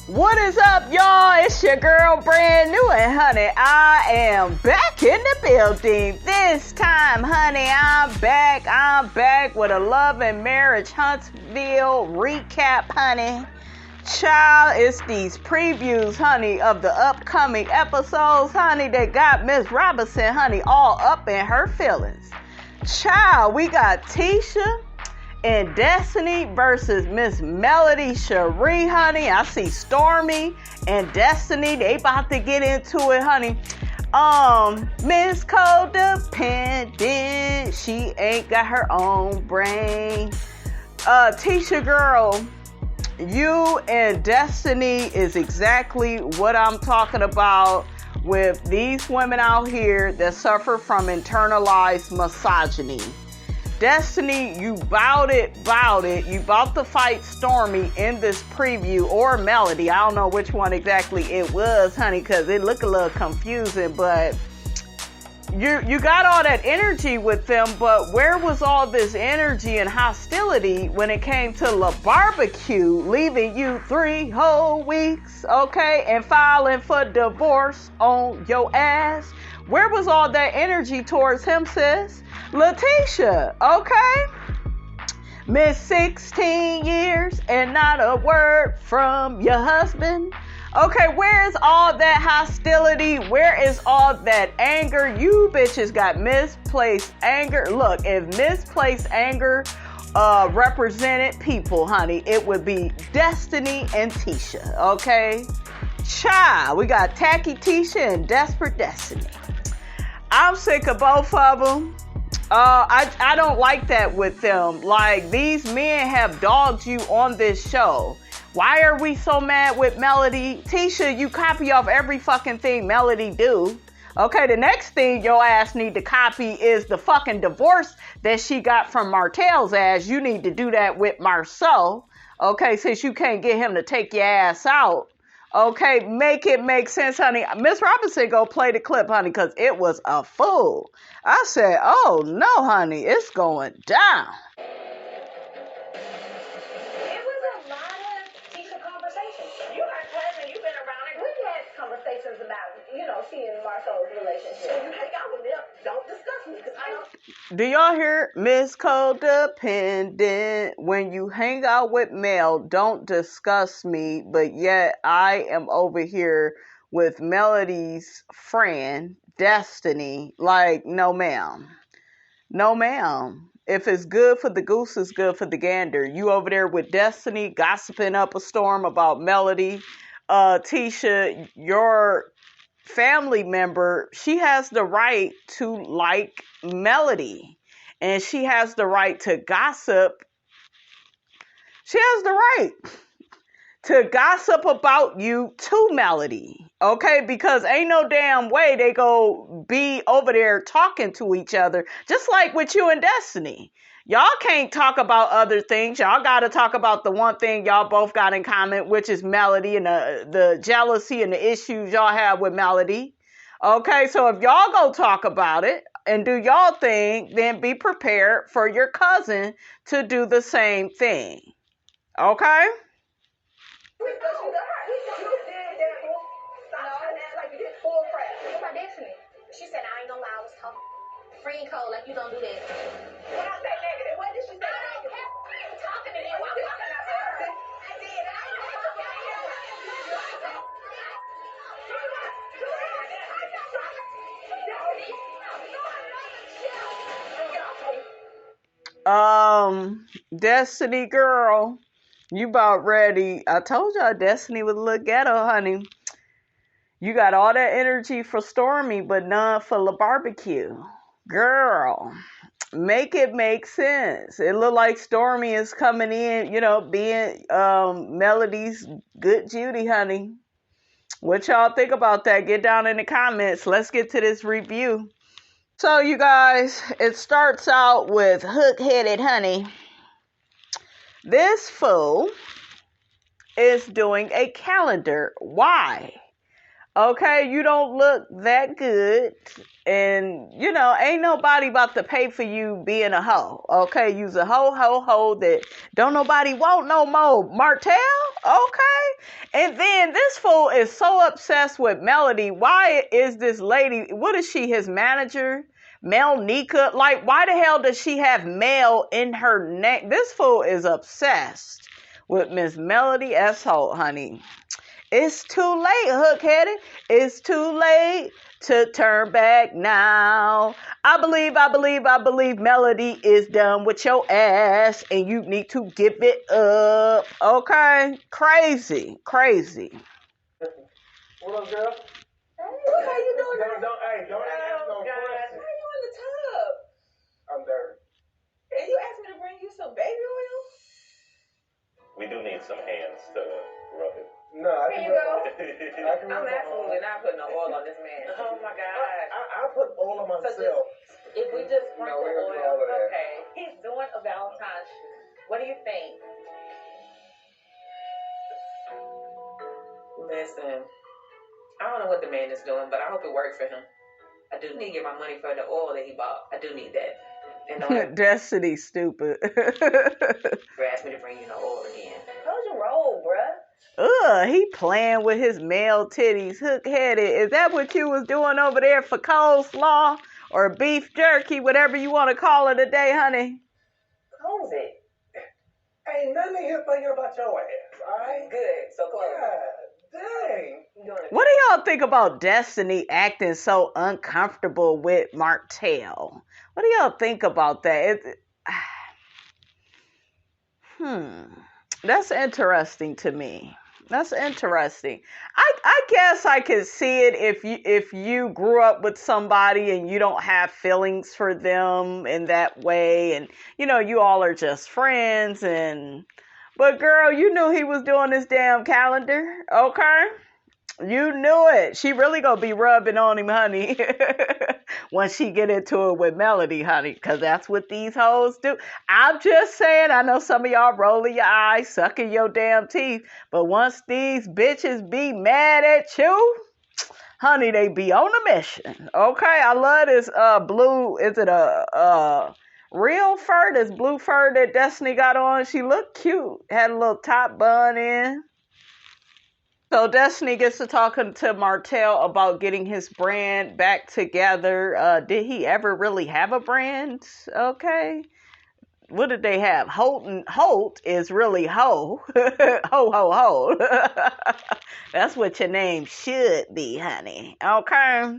What is up, y'all? It's your girl, brand new, and honey, I am back in the building. This time, honey, I'm back with a Love and Marriage Huntsville recap, honey. Child, it's these previews, honey, of the upcoming episodes, honey, that got Miss Robinson, honey, all up in her feelings. Child, we got Tisha and Destiny versus Miss Melody Cherie, honey. I see Stormy and Destiny. They about to get into it, honey. Miss Codependent. She ain't got her own brain. Tisha girl, you and Destiny is exactly what I'm talking about with these women out here that suffer from internalized misogyny. Destiny, you bout it. You about to fight Stormy in this preview, or Melody. I don't know which one exactly it was, honey, because it looked a little confusing, but you got all that energy with them, but where was all this energy and hostility when it came to the barbecue, leaving you 3 whole weeks, okay, and filing for divorce on your ass? Where was all that energy towards him, sis? Letitia, okay? Miss 16 years and not a word from your husband. Okay, where is all that hostility? Where is all that anger? You bitches got misplaced anger. Look, if misplaced anger represented people, honey, it would be Destiny and Tisha, okay? Child, we got Tacky Tisha and Desperate Destiny. I'm sick of both of them. I don't like that with them. Like, these men have dogged you on this show. Why are we so mad with Melody? Tisha, you copy off every fucking thing Melody do. Okay, the next thing your ass need to copy is the fucking divorce that she got from Martell's ass. You need to do that with Marceau. Okay, since you can't get him to take your ass out. Okay, make it make sense, honey. Miss Robinson go play the clip, honey, because it was a fool. I said, oh, no, honey, it's going down. It was a lot of Tisha conversations. You heard Pleasant, you've been around it. We've had conversations about, she and Marceau's relationship. You hang out with them, don't discuss me, because I don't. Do y'all hear Miss Codependent? When you hang out with Mel, don't discuss me, but yet I am over here with Melody's friend, Destiny. Like, no ma'am. No ma'am. If it's good for the goose, it's good for the gander. You over there with Destiny, gossiping up a storm about Melody. Tisha, your family member, she has the right to like Melody, and she has the right to gossip. She has the right to gossip about you to Melody, okay? Because ain't no damn way they go be over there talking to each other, just like with you and Destiny. Y'all can't talk about other things. Y'all got to talk about the one thing y'all both got in common, which is Melody and the jealousy and the issues y'all have with Melody. Okay, so if y'all go talk about it and do y'all thing, then be prepared for your cousin to do the same thing. Okay? She said, I ain't gonna lie, I was talking. Free and cold, like you don't do that. When I say negative, what did she say? I don't care. I'm talking to you. I'm talking about her. I did. Destiny girl, you about ready. I told y'all Destiny was a little ghetto, honey. You got all that energy for Stormy, but none for the barbecue. Girl, make it make sense. It look like Stormy is coming in, being Melody's good Judy, honey. What y'all think about that? Get down in the comments. Let's get to this review. So, you guys, it starts out with hook-headed, honey. This fool is doing a calendar. Why? Okay, you don't look that good. And, you know, ain't nobody about to pay for you being a hoe. Okay, you's a hoe that don't nobody want no more. Martell? Okay. And then this fool is so obsessed with Melody. Why is this lady, what is she, his manager? Mel Nika? Like, why the hell does she have Mel in her name? This fool is obsessed with Miss Melody S. Holt, honey. It's too late, hook-headed. It's too late to turn back now. I believe Melody is done with your ass and you need to give it up. Okay? Crazy. What up, girl? Hey, how you doing? Don't ask no questions. How you in the tub? I'm dirty. And you asked me to bring you some baby oil? We do need some hands to rub it. No, I Here can you go. I'm absolutely not putting no oil on this man. Oh my God. I put oil on myself. If we just sprinkle we don't do all oil, of that. okay. He's doing a Valentine's shoot. What do you think? Listen, I don't know what the man is doing, but I hope it works for him. I do need to get my money for the oil that he bought. I do need that. And Destiny stupid. asked me to bring you no oil again. How's your roll, bruh? Ugh, he playing with his male titties, hook-headed. Is that what you was doing over there for coleslaw or beef jerky, whatever you want to call it today, honey? Close it. Ain't nothing here thinking about your ass, alright? Good. So close it. God dang. You doing it? What do y'all think about Destiny acting so uncomfortable with Martell? What do y'all think about that? That's interesting to me. That's interesting. I guess I could see it if you grew up with somebody and you don't have feelings for them in that way, and you know you all are just friends. But girl, you knew he was doing this damn calendar, okay? You knew it. She really gonna be rubbing on him, honey, when she get into it with Melody, honey, because that's what these hoes do. I'm just saying, I know some of y'all rolling your eyes, sucking your damn teeth, but once these bitches be mad at you, honey, they be on a mission, okay? I love this blue, is it a real fur, this blue fur that Destiny got on? She looked cute, had a little top bun in. So Destiny gets to talking to Martell about getting his brand back together. Did he ever really have a brand? Okay. What did they have? Holt is really ho. Ho. That's what your name should be, honey. Okay.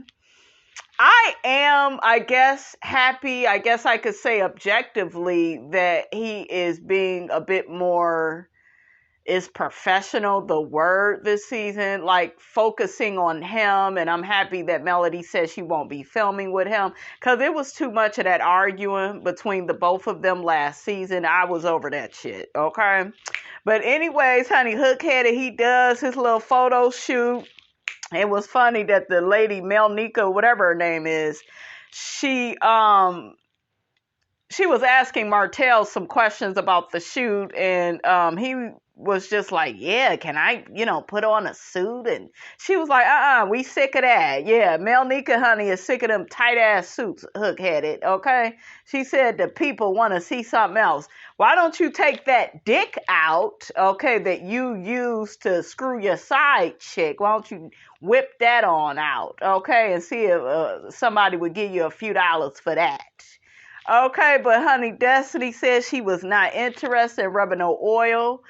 I am, I guess, happy. I guess I could say objectively that he is being a bit more... is professional, the word this season, like focusing on him. And I'm happy that Melody says she won't be filming with him because it was too much of that arguing between the both of them last season. I was over that shit, okay? But anyways, honey, hook-headed, he does his little photo shoot. It was funny that the lady, Mel Nika, whatever her name is, she was asking Martell some questions about the shoot, and he was just like, yeah, can I, put on a suit? And she was like, we sick of that. Yeah, Mel Nika, honey, is sick of them tight-ass suits, hook-headed, okay? She said the people want to see something else. Why don't you take that dick out, okay, that you use to screw your side chick? Why don't you whip that on out, okay, and see if somebody would give you a few dollars for that? Okay, but honey, Destiny said she was not interested in rubbing no oil,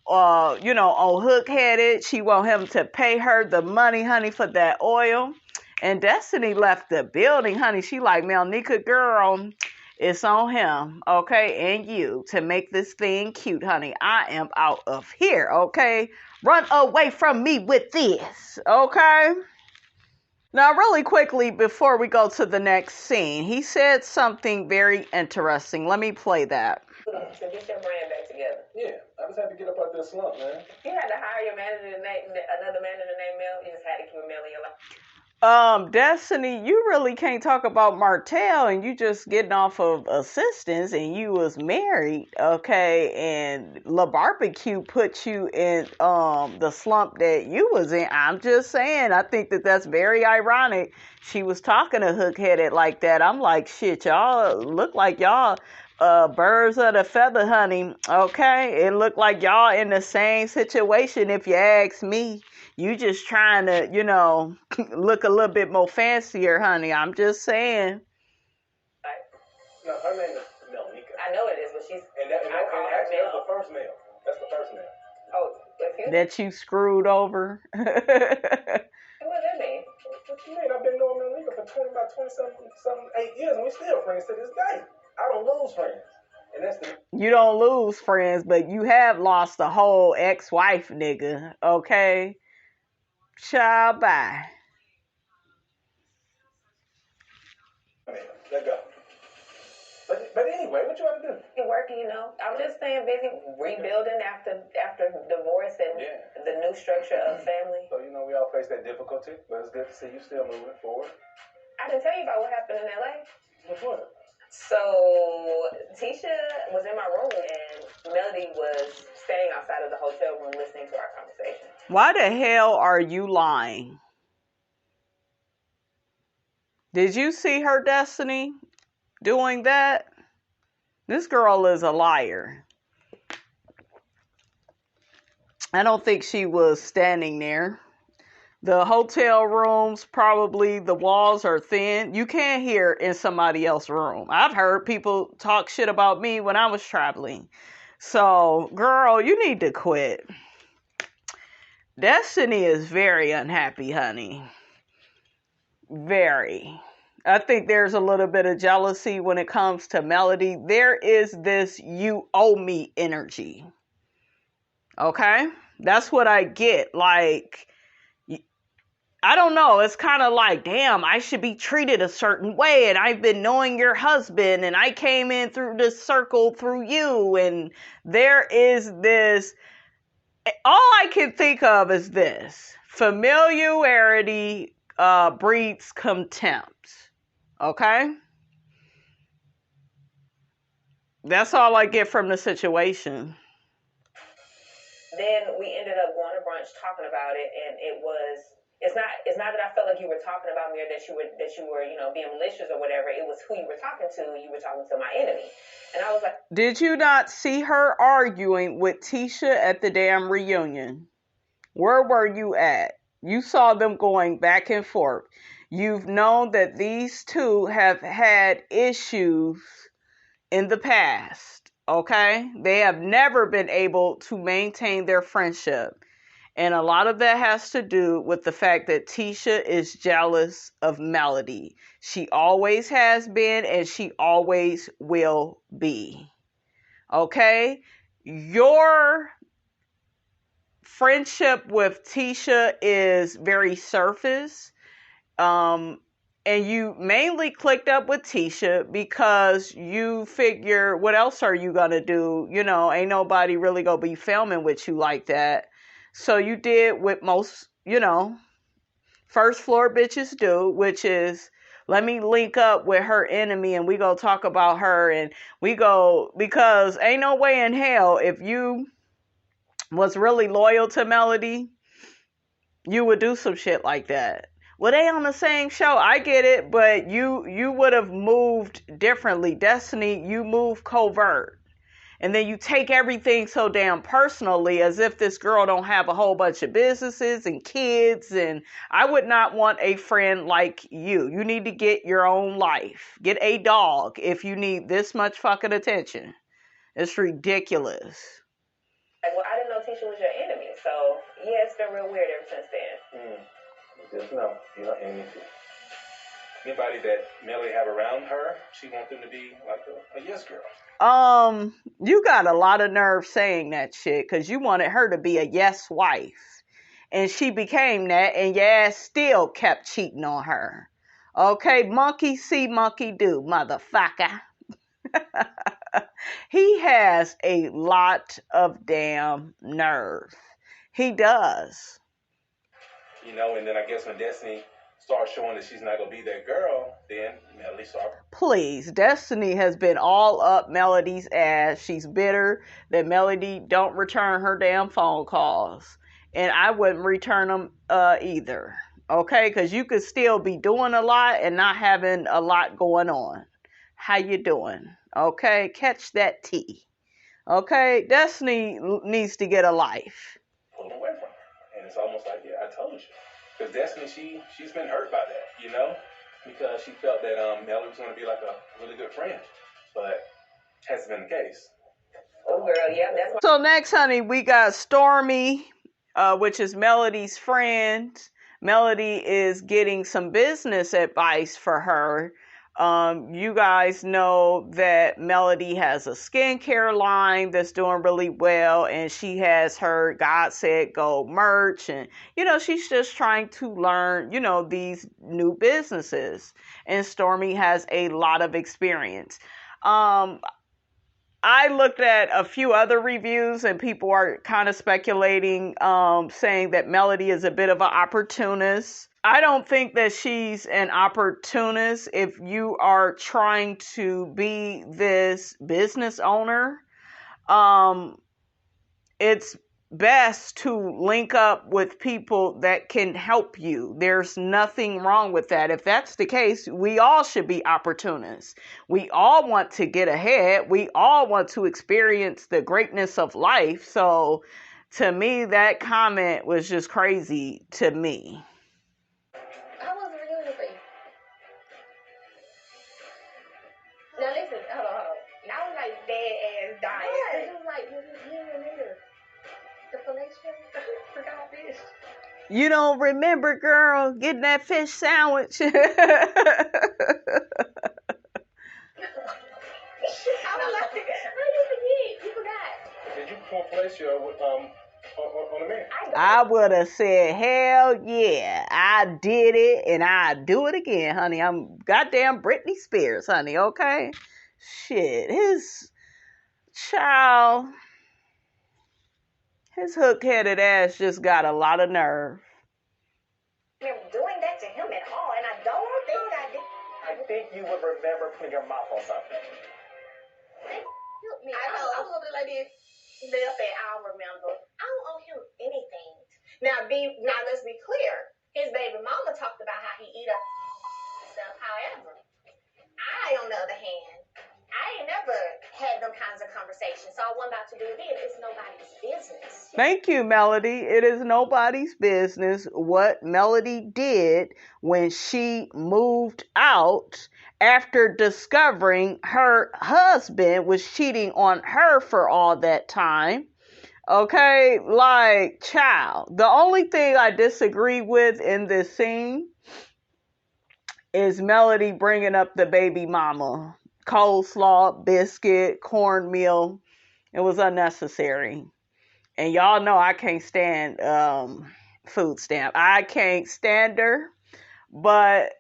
on hook-headed. She want him to pay her the money, honey, for that oil. And Destiny left the building, honey. She like, Mel Nika, girl, it's on him, okay, and you to make this thing cute, honey. I am out of here, okay? Run away from me with this, okay? Now, really quickly, before we go to the next scene, he said something very interesting. Let me play that. So get your brand back together. Yeah, I just had to get up out that slump, man. You had to hire your manager, another manager named Mel. You just had to keep Mel in your life. Destiny, you really can't talk about Martell and you just getting off of assistance and you was married, okay, and La Barbecue put you in the slump that you was in. I'm just saying, I think that that's very ironic. She was talking to Hook Headed like that. I'm like, shit, y'all look like y'all birds of the feather, honey. Okay, it looked like y'all in the same situation if you ask me. You just trying to, look a little bit more fancier, honey. I'm just saying. No, her name is Melnika. I know it is, but she's. And actually, that's the first male. That's the first male. Oh, excuse me? That you screwed over. What does that mean? What you mean? I've been knowing Melnika for about 8 years, and we still friends to this day. I don't lose friends. And that's the. You don't lose friends, but you have lost the whole ex-wife, nigga. Okay? Child, bye. Let go. But anyway, what you want to do? You're working, I'm just staying busy rebuilding after divorce and the new structure of family. So, we all face that difficulty, but it's good to see you still moving forward. I didn't tell you about what happened in LA. What? So, Tisha was in my room and Melody was standing outside of the hotel room listening to our conversation. Why the hell are you lying? Did you see her, Destiny, doing that? This girl is a liar. I don't think she was standing there. The hotel rooms, probably the walls are thin. You can't hear in somebody else's room. I've heard people talk shit about me when I was traveling. So, girl, you need to quit. Destiny is very unhappy, honey. Very. I think there's a little bit of jealousy when it comes to Melody. There is this you owe me energy. Okay? That's what I get. Like, I don't know. It's kind of like, damn, I should be treated a certain way. And I've been knowing your husband. And I came in through this circle through you. And there is this. All I can think of is this. Familiarity breeds contempt. Okay? That's all I get from the situation. Then we ended up going to brunch talking about it, and it's not that I felt like you were talking about me or that you were being malicious or whatever. It was who you were talking to. You were talking to my enemy. And I was like, did you not see her arguing with Tisha at the damn reunion? Where were you at? You saw them going back and forth. You've known that these two have had issues in the past, okay? They have never been able to maintain their friendship. And a lot of that has to do with the fact that Tisha is jealous of Melody. She always has been and she always will be. Okay? Your friendship with Tisha is very surface. And you mainly clicked up with Tisha because you figure, what else are you going to do? Ain't nobody really going to be filming with you like that. So you did what most, first floor bitches do, which is, let me link up with her enemy and we go talk about her and because ain't no way in hell if you was really loyal to Melody, you would do some shit like that. Well, they on the same show. I get it, but you would have moved differently. Destiny, you move covert. And then you take everything so damn personally as if this girl don't have a whole bunch of businesses and kids. And I would not want a friend like you. You need to get your own life. Get a dog if you need this much fucking attention. It's ridiculous. Well, I didn't know Tisha was your enemy. So, yeah, it's been real weird ever since then. Just know, you're not enemy too. Anybody that Melly have around her, she wants them to be like a yes girl. You got a lot of nerve saying that shit because you wanted her to be a yes wife. And she became that and your ass still kept cheating on her. Okay, monkey see, monkey do, motherfucker. He has a lot of damn nerve. He does. And then I guess when Destiny starts showing that she's not gonna be that girl, then Melody starts. Please, Destiny has been all up Melody's ass. She's bitter that Melody don't return her damn phone calls, and I wouldn't return them either. Okay, because you could still be doing a lot and not having a lot going on. How you doing? Okay, catch that tea. Okay, Destiny needs to get a life. Pull away from her, and it's almost like, yeah, I told you. Because Destiny, she's been hurt by that, you know, because she felt that Melody was going to be like a really good friend, but hasn't been the case. Oh, girl, yeah, that's my... So next, honey, we got Stormy, which is Melody's friend. Melody is getting some business advice for her. You guys know that Melody has a skincare line that's doing really well, and she has her God Said Go merch, and she's just trying to learn these new businesses, and Stormy has a lot of experience. I looked at a few other reviews, and people are kind of speculating, saying that Melody is a bit of an opportunist. I don't think that she's an opportunist. If you are trying to be this business owner, it's best to link up with people that can help you. There's nothing wrong with that. If that's the case, we all should be opportunists. We all want to get ahead. We all want to experience the greatness of life. So to me, that comment was just crazy to me. How was the reunion for you? Now listen, hold on. I was like dead ass dying. Yeah, it was like, you remember the fellatio? Forgot fish. You don't remember, girl, getting that fish sandwich? I was like, how you forget? You forgot. Did you perform fellatio on the man? I would have said, hell yeah, I did it, and I do it again, honey. I'm goddamn Britney Spears, honey, okay? Shit, his child, his hook-headed ass just got a lot of nerve. I'm doing that to him at all, and I don't think I did. I think you would remember putting your mouth on something. Me. I was over there like this. They'll say, I don't remember. I don't owe him anything. Now, let's be clear. His baby mama talked about how he eat up stuff. However, I, on the other hand, I ain't never had them kinds of conversations. So what I'm about to do then is nobody's business. Thank you, Melody. It is nobody's business what Melody did when she moved out after discovering her husband was cheating on her for all that time. Okay, like, child. The only thing I disagree with in this scene is Melody bringing up the baby mama. Coleslaw, biscuit, cornmeal. It was unnecessary. And y'all know I can't stand food stamp. I can't stand her. But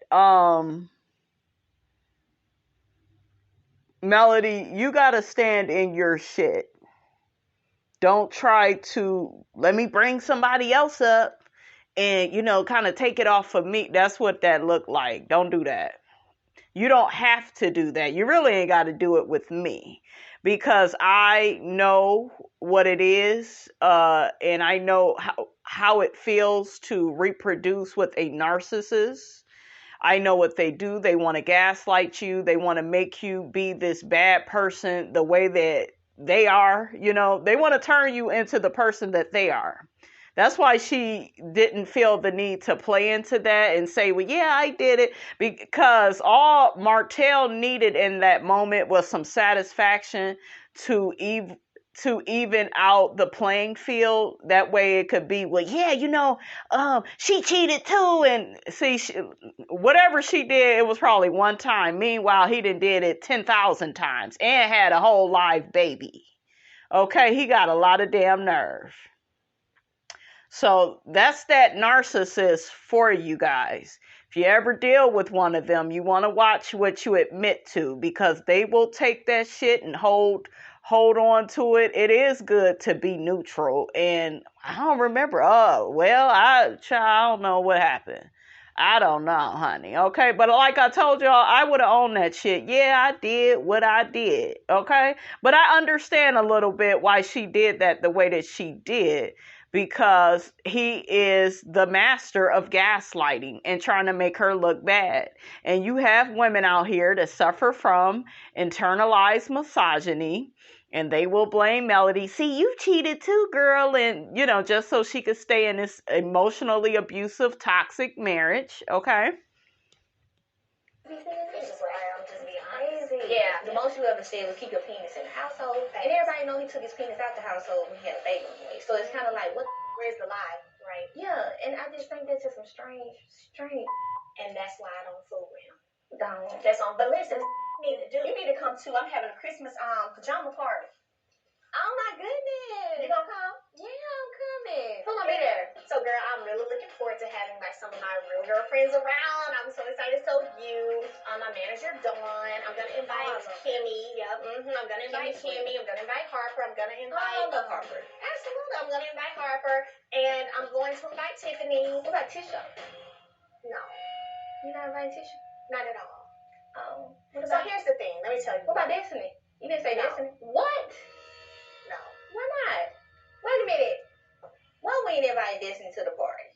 Melody, you gotta stand in your shit. Don't try to let me bring somebody else up and, kind of take it off of me. That's what that looked like. Don't do that. You don't have to do that. You really ain't got to do it with me, because I know what it is, and I know how it feels to reproduce with a narcissist. I know what they do. They want to gaslight you. They want to make you be this bad person the way that they are. They want to turn you into the person that they are. That's why she didn't feel the need to play into that and say, well, yeah, I did it. Because all Martell needed in that moment was some satisfaction to even out the playing field. That way it could be, well, yeah, she cheated too. And see, whatever she did, it was probably one time. Meanwhile, he done did it 10,000 times and had a whole live baby. Okay, he got a lot of damn nerve. So that's that narcissist for you guys. If you ever deal with one of them, you want to watch what you admit to, because they will take that shit and hold on to it. It is good to be neutral. And I don't remember. I don't know what happened. I don't know, honey. Okay. But like I told y'all, I would have owned that shit. Yeah, I did what I did. Okay. But I understand a little bit why she did that the way that she did. Because he is the master of gaslighting and trying to make her look bad. And you have women out here that suffer from internalized misogyny. And they will blame Melody. See, you cheated too, girl. And, just so she could stay in this emotionally abusive, toxic marriage. Okay? Yeah, the most you ever said was keep your penis in the household. And everybody know he took his penis out the household when he had a baby on the way. So it's kind of like, where's the lie, right? Yeah, and I just think that's just some strange. And that's why I don't fool with him. Don't. That's on. But listen, you need to come too. I'm having a Christmas pajama party. Oh my goodness. You gonna come? Yeah, I'm coming. Who gonna be there? So girl, I'm really looking forward to having like some of my real girlfriends around. I'm so excited. So you, my manager Dawn. I'm gonna invite Kimmi. Yep. I'm gonna invite Kimmi. I'm gonna invite Harper. I'm gonna invite Harper. Absolutely. I'm gonna invite Harper. And I'm going to invite Tiffany. What about Tisha? No. You're not inviting Tisha? Not at all. Oh. So here's the thing. Let me tell you. What about Destiny? You didn't say Destiny. What? No. Why not? Wait a minute. Why we ain't invited Destiny to the party?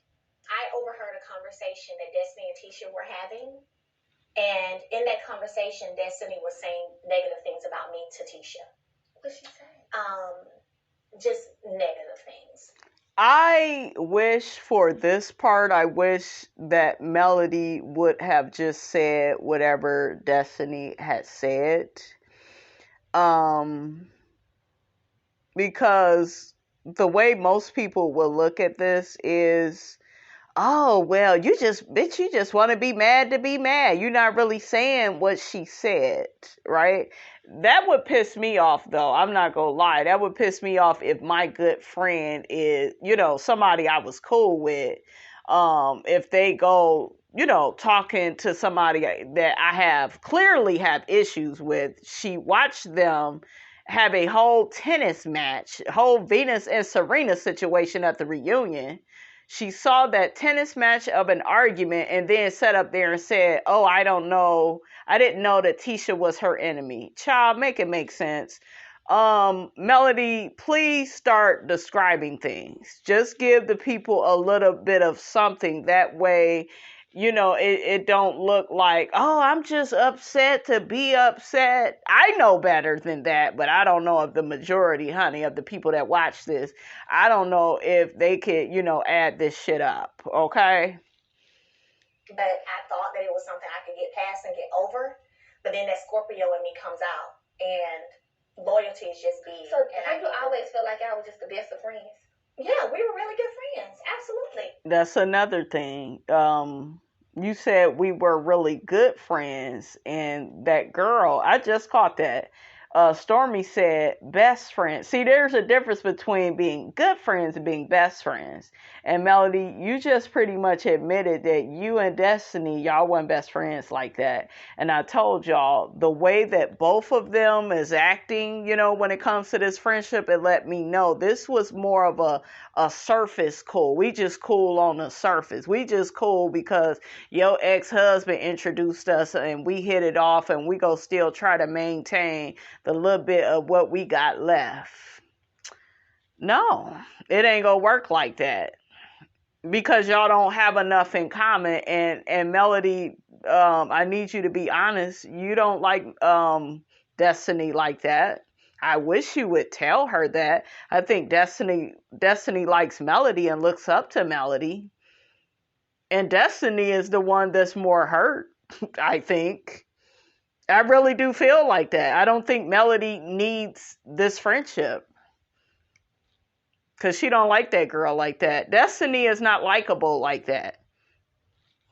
I overheard a conversation that Destiny and Tisha were having. And in that conversation, Destiny was saying negative things about me to Tisha. What'd she say? Just negative things. I wish for this part, I wish that Melody would have just said whatever Destiny had said. Because the way most people will look at this is, oh, well, you just want to be mad to be mad. You're not really saying what she said, right? That would piss me off, though. I'm not going to lie. That would piss me off if my good friend is, somebody I was cool with. If they go, talking to somebody that I clearly have issues with, she watched them have a whole tennis match, whole Venus and Serena situation at the reunion. She saw that tennis match of an argument and then sat up there and said, oh, I don't know. I didn't know that Tisha was her enemy. Child, make it make sense. Melody, please start describing things. Just give the people a little bit of something. That way, it don't look like, oh, I'm just upset to be upset. I know better than that, but I don't know if the majority, honey, of the people that watch this, I don't know if they could, add this shit up, okay? But I thought that it was something I could get past and get over, but then that Scorpio in me comes out, and loyalty is just big. So and you always feel like I was just the best of friends? Yeah, we were really good friends. Absolutely. That's another thing. You said we were really good friends, and that girl, I just caught that. Stormy said best friends. See, there's a difference between being good friends and being best friends. And Melody, you just pretty much admitted that you and Destiny, y'all weren't best friends like that. And I told y'all, the way that both of them is acting, when it comes to this friendship, it let me know this was more of a surface cool. We just cool on the surface. We just cool because your ex-husband introduced us and we hit it off, and we go still try to maintain the little bit of what we got left. No, it ain't gonna work like that, because y'all don't have enough in common. And Melody, I need you to be honest. You don't like Destiny like that. I wish you would tell her that. I think Destiny likes Melody and looks up to Melody. And Destiny is the one that's more hurt, I think. I really do feel like that. I don't think Melody needs this friendship, because she don't like that girl like that. Destiny is not likable like that.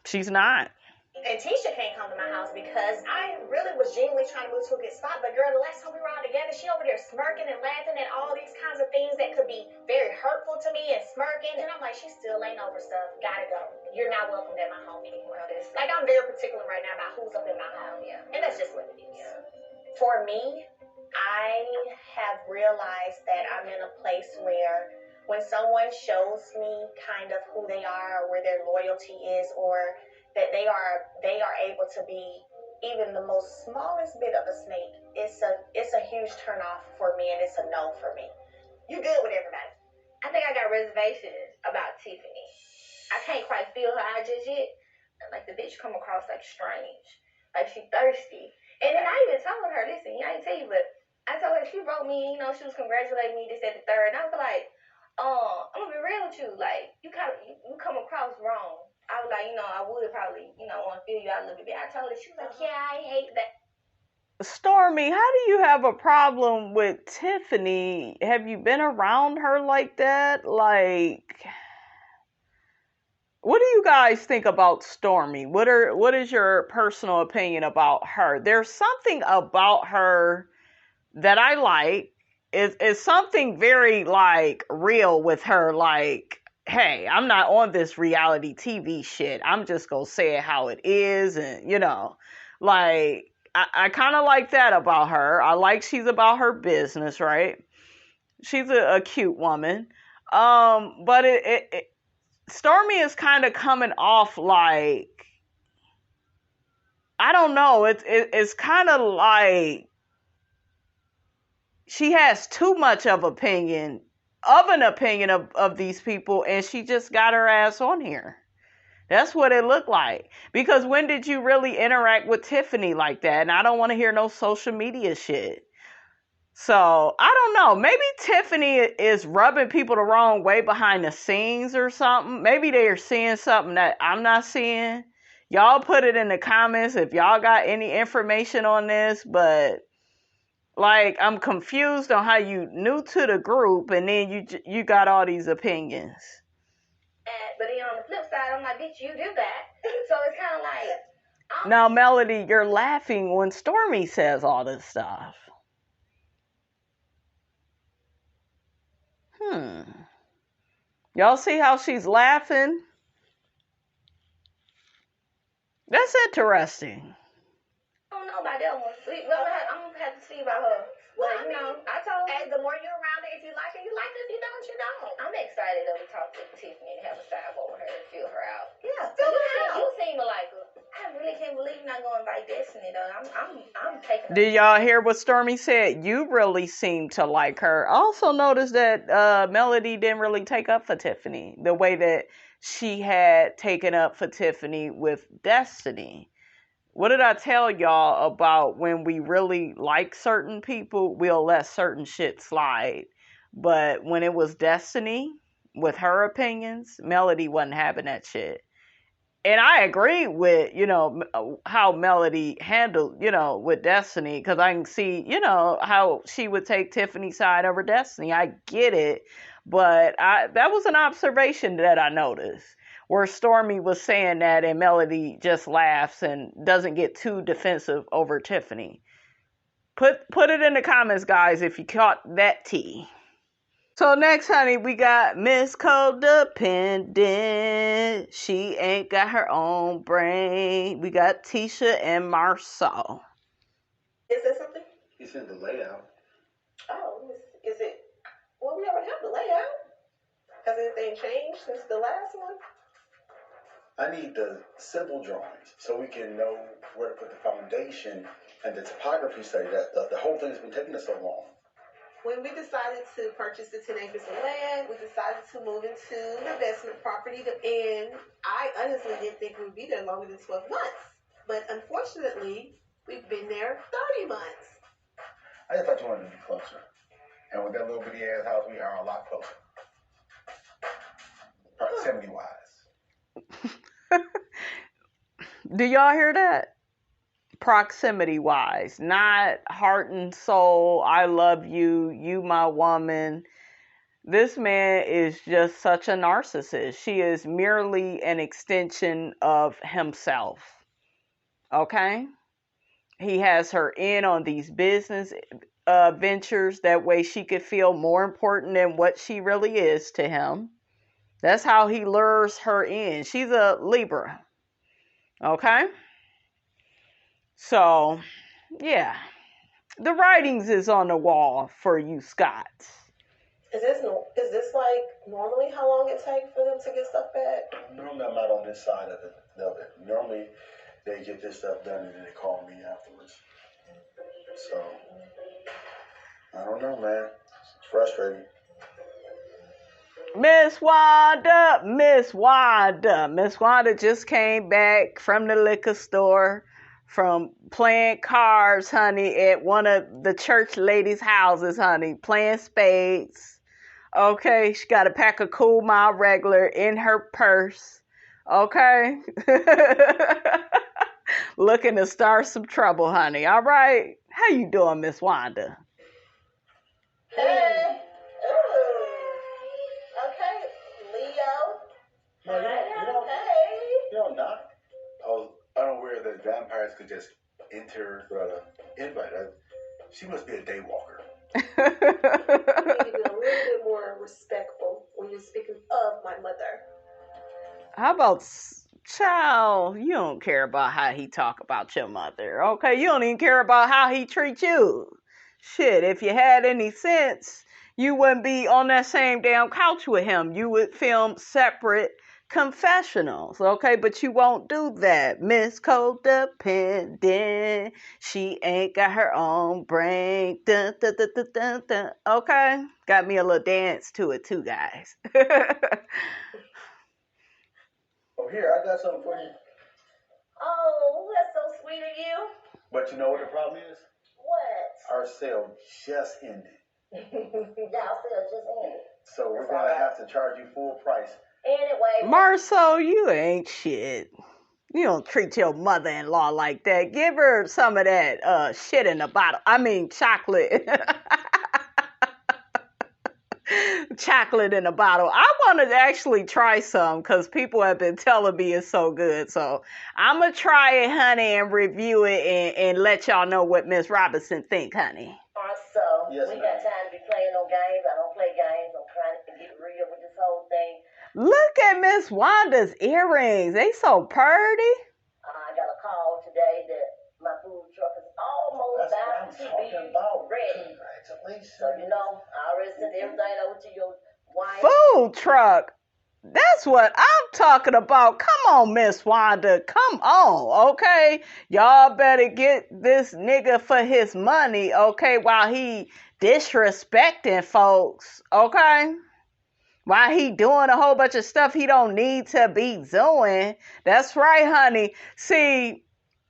She's not. And Tisha can't come to my house because I really was genuinely trying to move to a good spot. But girl, the last time we were all together, she over there smirking and laughing at all these kinds of things that could be very hurtful to me and smirking. And I'm like, she still ain't over stuff. Gotta go. You're not welcome at my home anymore. Like, I'm very particular right now about who's up in my home. Yeah. And that's just what it is. Yeah. For me, I have realized that I'm in a place where when someone shows me kind of who they are or where their loyalty is, or that they are able to be even the most smallest bit of a snake. It's a huge turn off for me, and it's a no for me. You good with everybody? I think I got reservations about Tiffany. I can't quite feel her out just yet. Like, the bitch come across like strange. Like, she thirsty. And then I even told her, listen, I ain't tell you, but I told her, she wrote me, she was congratulating me, this, that, the third. And I was like, I'm gonna be real with you. Like, you come across wrong. I was like, I would probably, want to feel you out a little bit. I told her, she was like, yeah, I hate that. Stormy, how do you have a problem with Tiffany? Have you been around her like that? Like, what do you guys think about Stormy? What is your personal opinion about her? There's something about her that I like. Is something very like real with her. Like, hey, I'm not on this reality TV shit. I'm just gonna say it how it is, and like. I kind of like that about her. I like she's about her business, right? She's a cute woman. But Stormy is kind of coming off like, I don't know. It's kind of like she has too much of an opinion of these people, and she just got her ass on here. That's what it looked like. Because when did you really interact with Tiffany like that? And I don't want to hear no social media shit. So, I don't know. Maybe Tiffany is rubbing people the wrong way behind the scenes or something. Maybe they are seeing something that I'm not seeing. Y'all put it in the comments if y'all got any information on this. But, like, I'm confused on how you new to the group and then you got all these opinions. But then on the flip side, I'm like, bitch, you do that. So it's kind of like... Now, Melody, you're laughing when Stormy says all this stuff. Y'all see how she's laughing? That's interesting. I don't know about that one. I'm going to have to see about her. Well, But, I told her. The more you're around her, if you like her, you like her. If you don't, you don't. I'm excited to talk to Tiffany and have a sidebar with her and feel her out. Yeah, So you seem to like her. I really can't believe you're not going to invite Destiny, though. I'm taking her. Did y'all hear what Stormy said? You really seem to like her. I also noticed that Melody didn't really take up for Tiffany the way that she had taken up for Tiffany with Destiny. What did I tell y'all about when we really like certain people, we'll let certain shit slide. But when it was Destiny, with her opinions, Melody wasn't having that shit. And I agree with, how Melody handled, with Destiny. Because I can see, how she would take Tiffany's side over Destiny. I get it. But that was an observation that I noticed. Where Stormy was saying that and Melody just laughs and doesn't get too defensive over Tiffany. Put it in the comments, guys, if you caught that tea. So next, honey, we got Miss Codependent. She ain't got her own brain. We got Tisha and Martell. Is there something? It's in the layout. Oh, is it? Well, we already have the layout. Has anything changed since the last one? I need the simple drawings so we can know where to put the foundation and the topography study. That the whole thing's been taking us so long. When we decided to purchase the 10 acres of land, we decided to move into an investment property, and I honestly didn't think we would be there longer than 12 months. But unfortunately, we've been there 30 months. I just thought you wanted to be closer. And with that little bitty ass house, we are a lot closer. Proximity-wise. Do y'all hear that? Proximity wise, not heart and soul. I love you. You my woman. This man is just such a narcissist. She is merely an extension of himself. Okay? He has her in on these business ventures. That way she could feel more important than what she really is to him. That's how he lures her in. She's a Libra. Okay? So, yeah. The writings is on the wall for you Scots. Is this like normally how long it takes for them to get stuff back? Normally I'm not on this side of it. of it. Normally, they get this stuff done and then they call me afterwards. So, I don't know, man. It's frustrating. Miss Wanda just came back from the liquor store from playing cards, honey, at one of the church ladies' houses, honey, playing spades. Okay, she got a pack of Cool Mile Regular in her purse. Okay. Looking to start some trouble, honey. All right. How you doing, Miss Wanda? Hey. Okay, Leo. No, you're not. I was unaware that vampires could just enter the invite. She must be a daywalker. You need to be a little bit more respectful when you're speaking of my mother. How about, child, you don't care about how he talk about your mother, okay? You don't even care about how he treats you. Shit, if you had any sense, you wouldn't be on that same damn couch with him. You would film separate confessionals, okay? But you won't do that. Miss Codependent, she ain't got her own brain. Dun, dun, dun, dun, dun, dun. Okay? Got me a little dance to it too, guys. Oh, here, I got something for you. Oh, that's so sweet of you. But you know what the problem is? What? Our sale just ended. Y'all still just ended. So we're going to have to charge you full price. Anyway. Marceau, you ain't shit. You don't treat your mother-in-law like that. Give her some of that shit in a bottle. I mean, chocolate. Chocolate in a bottle. I want to actually try some because people have been telling me it's so good. So I'm going to try it, honey, and review it and let y'all know what Miss Robinson think, honey. So, Yes, we ma'am. got time to be playing no games. I don't play games. I'm trying to get real with this whole thing. Look at Miss Wanda's earrings. They so pretty. I got a call today that my food truck is almost about to be ready. Congratulations. So, you know, I already sent everything over to your wife. Food truck. That's what I'm talking about. Come on, Miss Wanda. Come on, okay? Y'all better get this nigga for his money, okay, while he disrespecting folks, okay? While he doing a whole bunch of stuff he don't need to be doing. That's right, honey. See,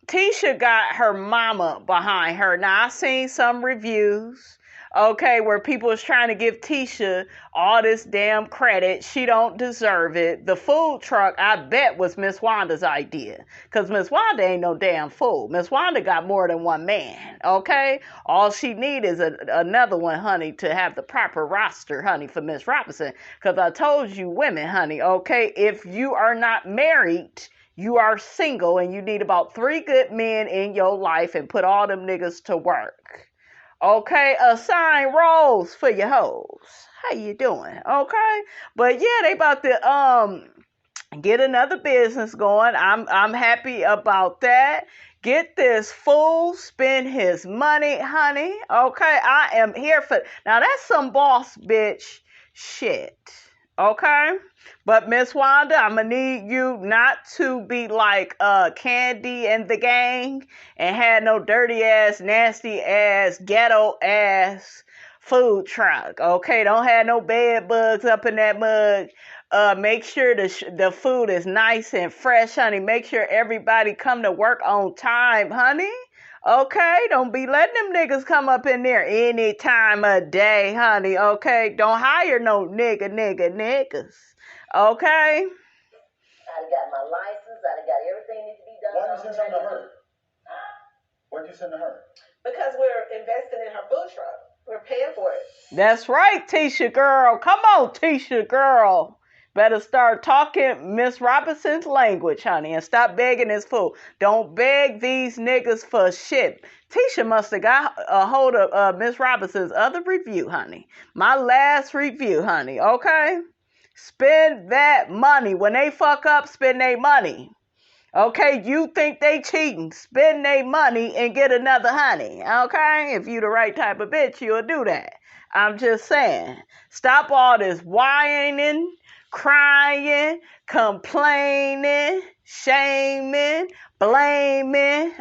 Tisha got her mama behind her. Now, I seen some reviews, okay, where people was trying to give Tisha all this damn credit. She don't deserve it. The food truck, I bet, was Miss Wanda's idea. Because Miss Wanda ain't no damn fool. Miss Wanda got more than one man, okay? All she need is another one, honey, to have the proper roster, honey, for Miss Robinson. Because I told you women, honey, okay, if you are not married, you are single and you need about 3 good men in your life and put all them niggas to work. Okay, assign roles for your hoes. How you doing? Okay, but yeah, they about to get another business going. I'm happy about that. Get this fool spend his money, honey. Okay, I am here for. Now that's some boss bitch shit. Okay, but Miss Wanda, I'm gonna need you not to be like Candy and the gang and had no dirty ass, nasty ass, ghetto ass food truck. Okay, don't have no bed bugs up in that mug. Make sure the food is nice and fresh, honey. Make sure everybody come to work on time, honey. Okay, don't be letting them niggas come up in there any time of day, honey. Okay, don't hire no niggas. Okay. I got my license. I got everything needs to be done. Why did you send something to her? What did you send to her? Because we're investing in her food truck. We're paying for it. That's right, Tisha girl. Come on, Tisha girl. Better start talking Miss Robinson's language, honey, and stop begging this fool. Don't beg these niggas for shit. Tisha must have got a hold of Miss Robinson's other review, honey. My last review, honey, okay? Spend that money. When they fuck up, spend their money. Okay, you think they cheating, spend their money and get another honey, okay? If you the right type of bitch, you'll do that. I'm just saying. Stop all this whining, crying, complaining, shaming, blaming.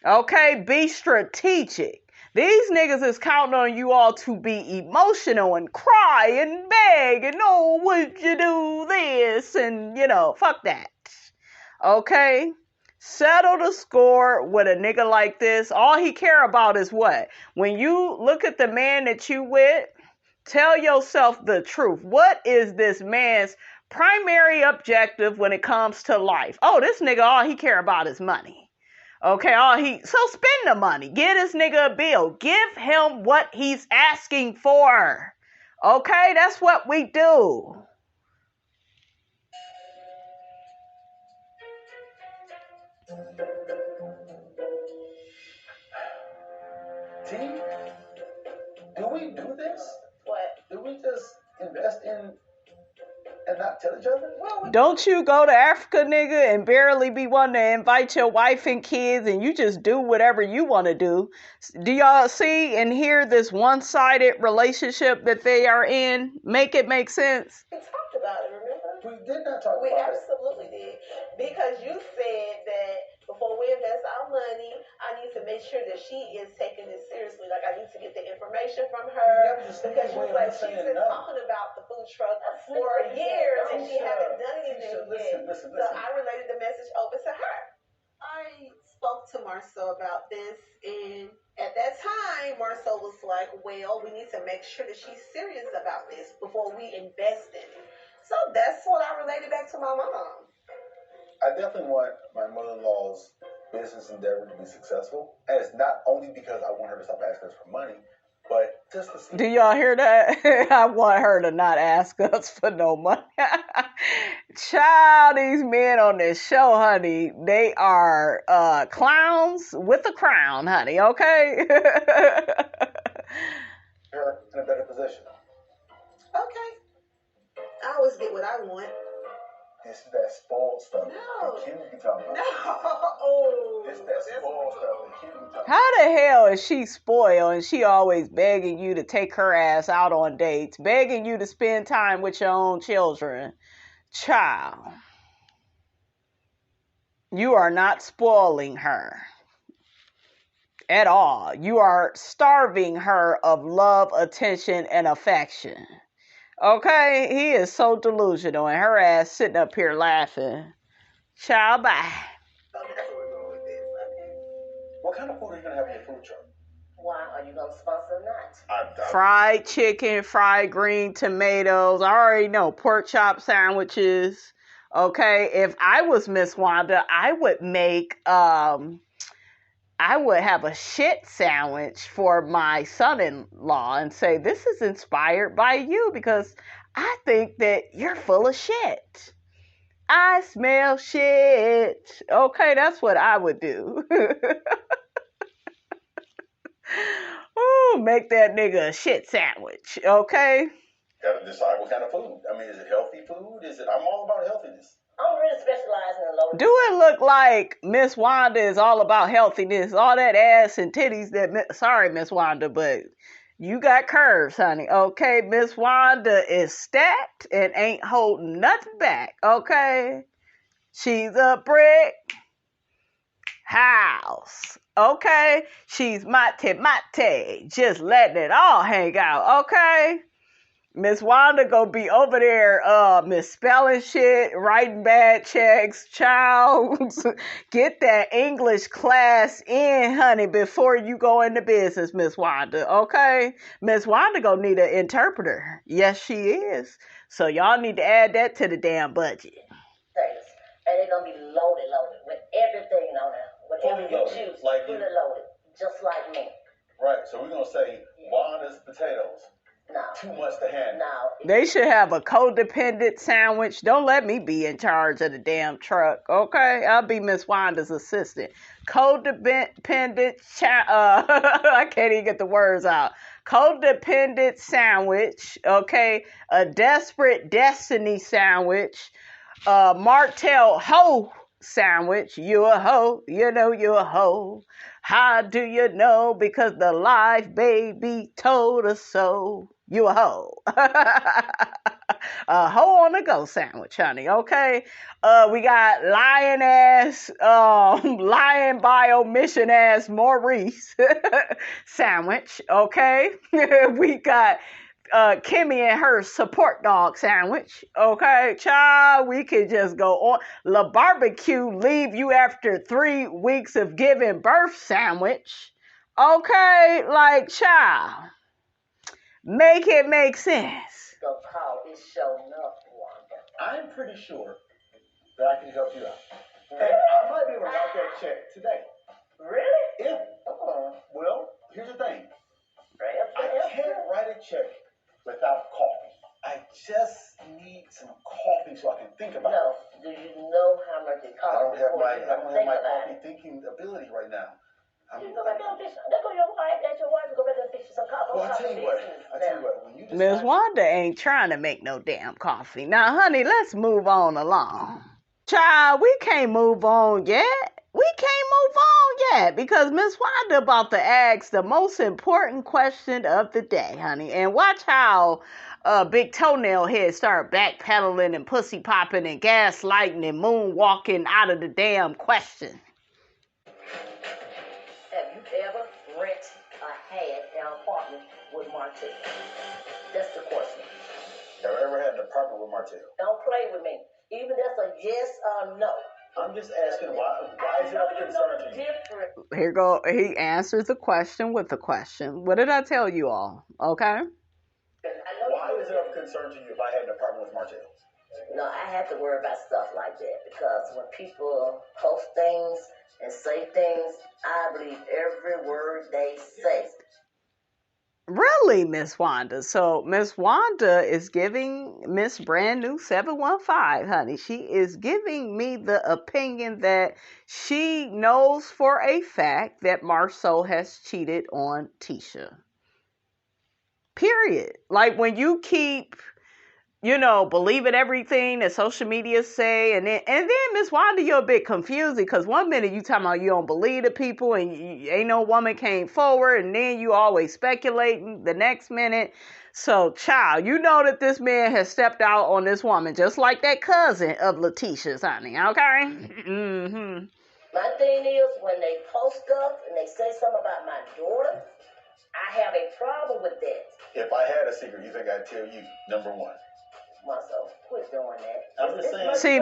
Okay, be strategic. These niggas is counting on you all to be emotional and cry and beg and, oh, would you do this? And, fuck that. Okay? Settle the score with a nigga like this. All he care about is what? When you look at the man that you with, tell yourself the truth. What is this man's primary objective when it comes to life? Oh, this nigga, all he care about is money. Okay, so spend the money. Get this nigga a bill. Give him what he's asking for. Okay, that's what we do. T, do we do this? What? Do we just invest in and not tell each other? Well, Don't you go to Africa, nigga, and barely be wanting to invite your wife and kids and you just do whatever you want to do? Do y'all see and hear this one-sided relationship that they are in? Make it make sense? we talked about it, remember? We did not talk We about it. absolutely did. Because you said that before we invest our money, I need to make sure that she is taking this seriously. Like, I need to get the information from her. Because she was like, she's been talking about the food truck for years and she haven't done anything yet. Listen. So I related the message over to her. I spoke to Marcel about this, and at that time, Marcel was like, well, we need to make sure that she's serious about this before we invest in it. So that's what I related back to my mom. I definitely want my mother-in-law's business endeavor to be successful. And it's not only because I want her to stop asking us for money, but just to see. Do y'all hear that? I want her to not ask us for no money. Child, these men on this show, honey, they are clowns with a crown, honey, okay? Her in a better position. Okay. I always get what I want. This is that spoiled stuff No. that Kimmi be talking about. No. Oh. It's that spoiled stuff that Kimmi be talking about. How the hell is she spoiled and she always begging you to take her ass out on dates, begging you to spend time with your own children? Child, you are not spoiling her at all. You are starving her of love, attention, and affection. Okay? He is so delusional and her ass sitting up here laughing. Child, bye. So that's where we're going with this. Okay. What kind of food are you going to have in your food truck? Why are you going to sponsor or not? Fried chicken, fried green tomatoes. I already know. Pork chop sandwiches. Okay? If I was Miss Wanda, I would make... I would have a shit sandwich for my son-in-law and say, this is inspired by you because I think that you're full of shit. I smell shit. Okay, that's what I would do. Ooh, make that nigga a shit sandwich, okay? Got to decide what kind of food. I mean, is it healthy food? I'm all about healthiness. I'm really specializing in low. Do it look like Miss Wanda is all about healthiness? All that ass and titties that... Sorry, Miss Wanda, but you got curves, honey. Okay, Miss Wanda is stacked and ain't holding nothing back. Okay? She's a brick house. Okay? She's mate, just letting it all hang out. Okay? Miss Wanda gonna be over there misspelling shit, writing bad checks. Child, get that English class in, honey, before you go into business, Miss Wanda, okay? Miss Wanda gonna need an interpreter. Yes, she is. So y'all need to add that to the damn budget. And they're going to be loaded with everything on there. Whatever you choose, like fully loaded, just like me. Right, so we're going to say Wanda's potatoes. No. Too much to handle. No. They should have a codependent sandwich. Don't let me be in charge of the damn truck, okay? I'll be Miss Wanda's assistant. Codependent, I can't even get the words out. Codependent sandwich, okay? A desperate destiny sandwich. Martell hoe sandwich. You a hoe, you know you a hoe. How do you know? Because the live baby told us so. You a hoe. A hoe on the go sandwich, honey. Okay. We got lying by omission ass Maurice sandwich. Okay. We got Kimmi and her support dog sandwich. Okay, child, we could just go on. La Barbecue leave you after 3 weeks of giving birth sandwich. Okay, like, child, make it make sense. So call is showing up, Wanda. I'm pretty sure that I can help you out. And I might be able to write that check today. Really? Yeah. Well, here's the thing. I can't write a check without coffee. I just need some coffee so I can think about No. it. Do you know how much it costs? I don't have my coffee coffee thinking ability right now. You go back there and fix. There go your wife. That's your wife. Go back there and fix you some coffee. Well, I tell you what. When you decide, Miss Wanda ain't trying to make no damn coffee. Now, honey, let's move on along. Child, we can't move on yet. Because Miss Wanda about to ask the most important question of the day, honey. And watch how Big Toenail Head start backpedaling and pussy popping and gaslighting and moonwalking out of the damn question. Have you ever rented or had an apartment with Martell? That's the question. have I ever had an apartment with Martell? Don't play with me. Even that's a yes or no. I'm just asking why is it of concern to you? Here go. He answers the question with the question. What did I tell you all? Okay. Why is it of concern to you if I had an apartment with Martell? No, I have to worry about stuff like that because when people post things and say things, I believe every word they say. Really, Miss Wanda? So Miss Wanda is giving Miss Brand New 715, honey. She is giving me the opinion that she knows for a fact that Marceau has cheated on Tisha. Period. Like when you keep, believing everything that social media say, and then Miss Wanda, you're a bit confusing because one minute you talking about you don't believe the people and ain't no woman came forward, and then you always speculating the next minute. So, child, you know that this man has stepped out on this woman just like that cousin of Letitia's, honey. Okay. Mm-hmm. My thing is when they post stuff and they say something about my daughter, I have a problem with that. If I had a secret, you think I'd tell you? Number one. Marceau, quit doing that. I'm just saying. See,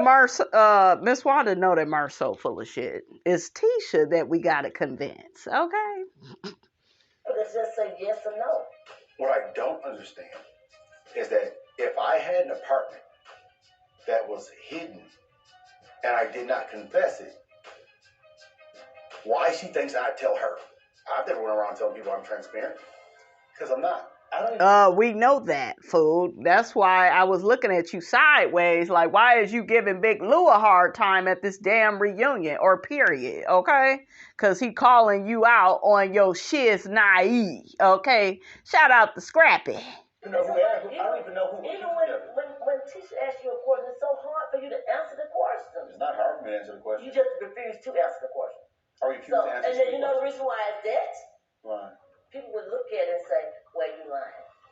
Miss Wanda know that Marceau full of shit. It's Tisha that we gotta convince, okay? Let's just say yes or no. What I don't understand is that if I had an apartment that was hidden and I did not confess it, why she thinks I'd tell her? I've never went around telling people I'm transparent because I'm not. We know that, fool. That's why I was looking at you sideways, like, why is you giving Big Lou a hard time at this damn reunion, or period, okay? Because he calling you out on your shiz naive, okay? Shout out to Scrappy. I don't even know who. Even when Tisha asks you a question, it's so hard for you to answer the question. It's not hard for me to answer the question. You just refuse to answer the question. I refuse to answer the question. And then you know the reason why is that? Why? People would look at it and say, well, you lying.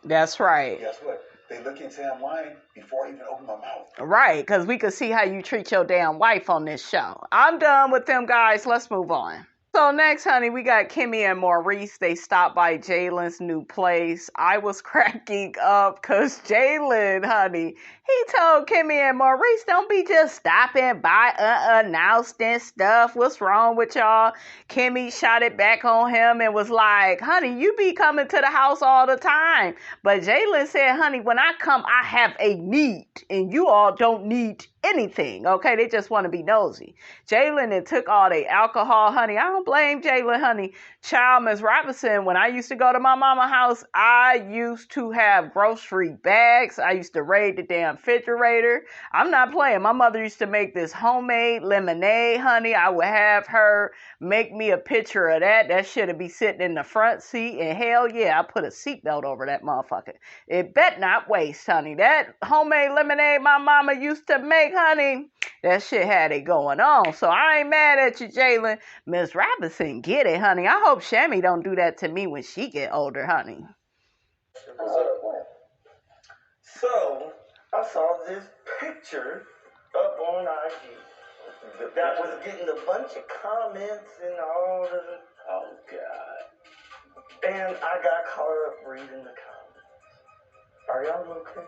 That's right. Guess what? They look and say I'm lying before I even open my mouth. Right, because we could see how you treat your damn wife on this show. I'm done with them, guys. Let's move on. So next, honey, we got Kimmi and Maurice. They stopped by Jalen's new place. I was cracking up because Jalen, honey, he told Kimmi and Maurice, don't be just stopping by unannounced and stuff. What's wrong with y'all? Kimmi shot it back on him and was like, honey, you be coming to the house all the time. But Jalen said, honey, when I come, I have a need and you all don't need anything, okay? They just want to be nosy. Jalen and took all the alcohol, honey. I don't blame Jalen, honey. Child, Miss Robinson, when I used to go to my mama's house, I used to have grocery bags. I used to raid the damn refrigerator. I'm not playing. My mother used to make this homemade lemonade, honey. I would have her make me a picture of that. That shit'd be sitting in the front seat, and hell yeah, I put a seatbelt over that motherfucker. It bet not waste, honey. That homemade lemonade my mama used to make, honey, that shit had it going on. So I ain't mad at you, Jalen. Miss Robinson, get it, honey. I hope Shammy don't do that to me when she get older, honey. So, I saw this picture up on IG that was getting a bunch of comments and all the... Oh, God. And I got caught up reading the comments. Are y'all okay?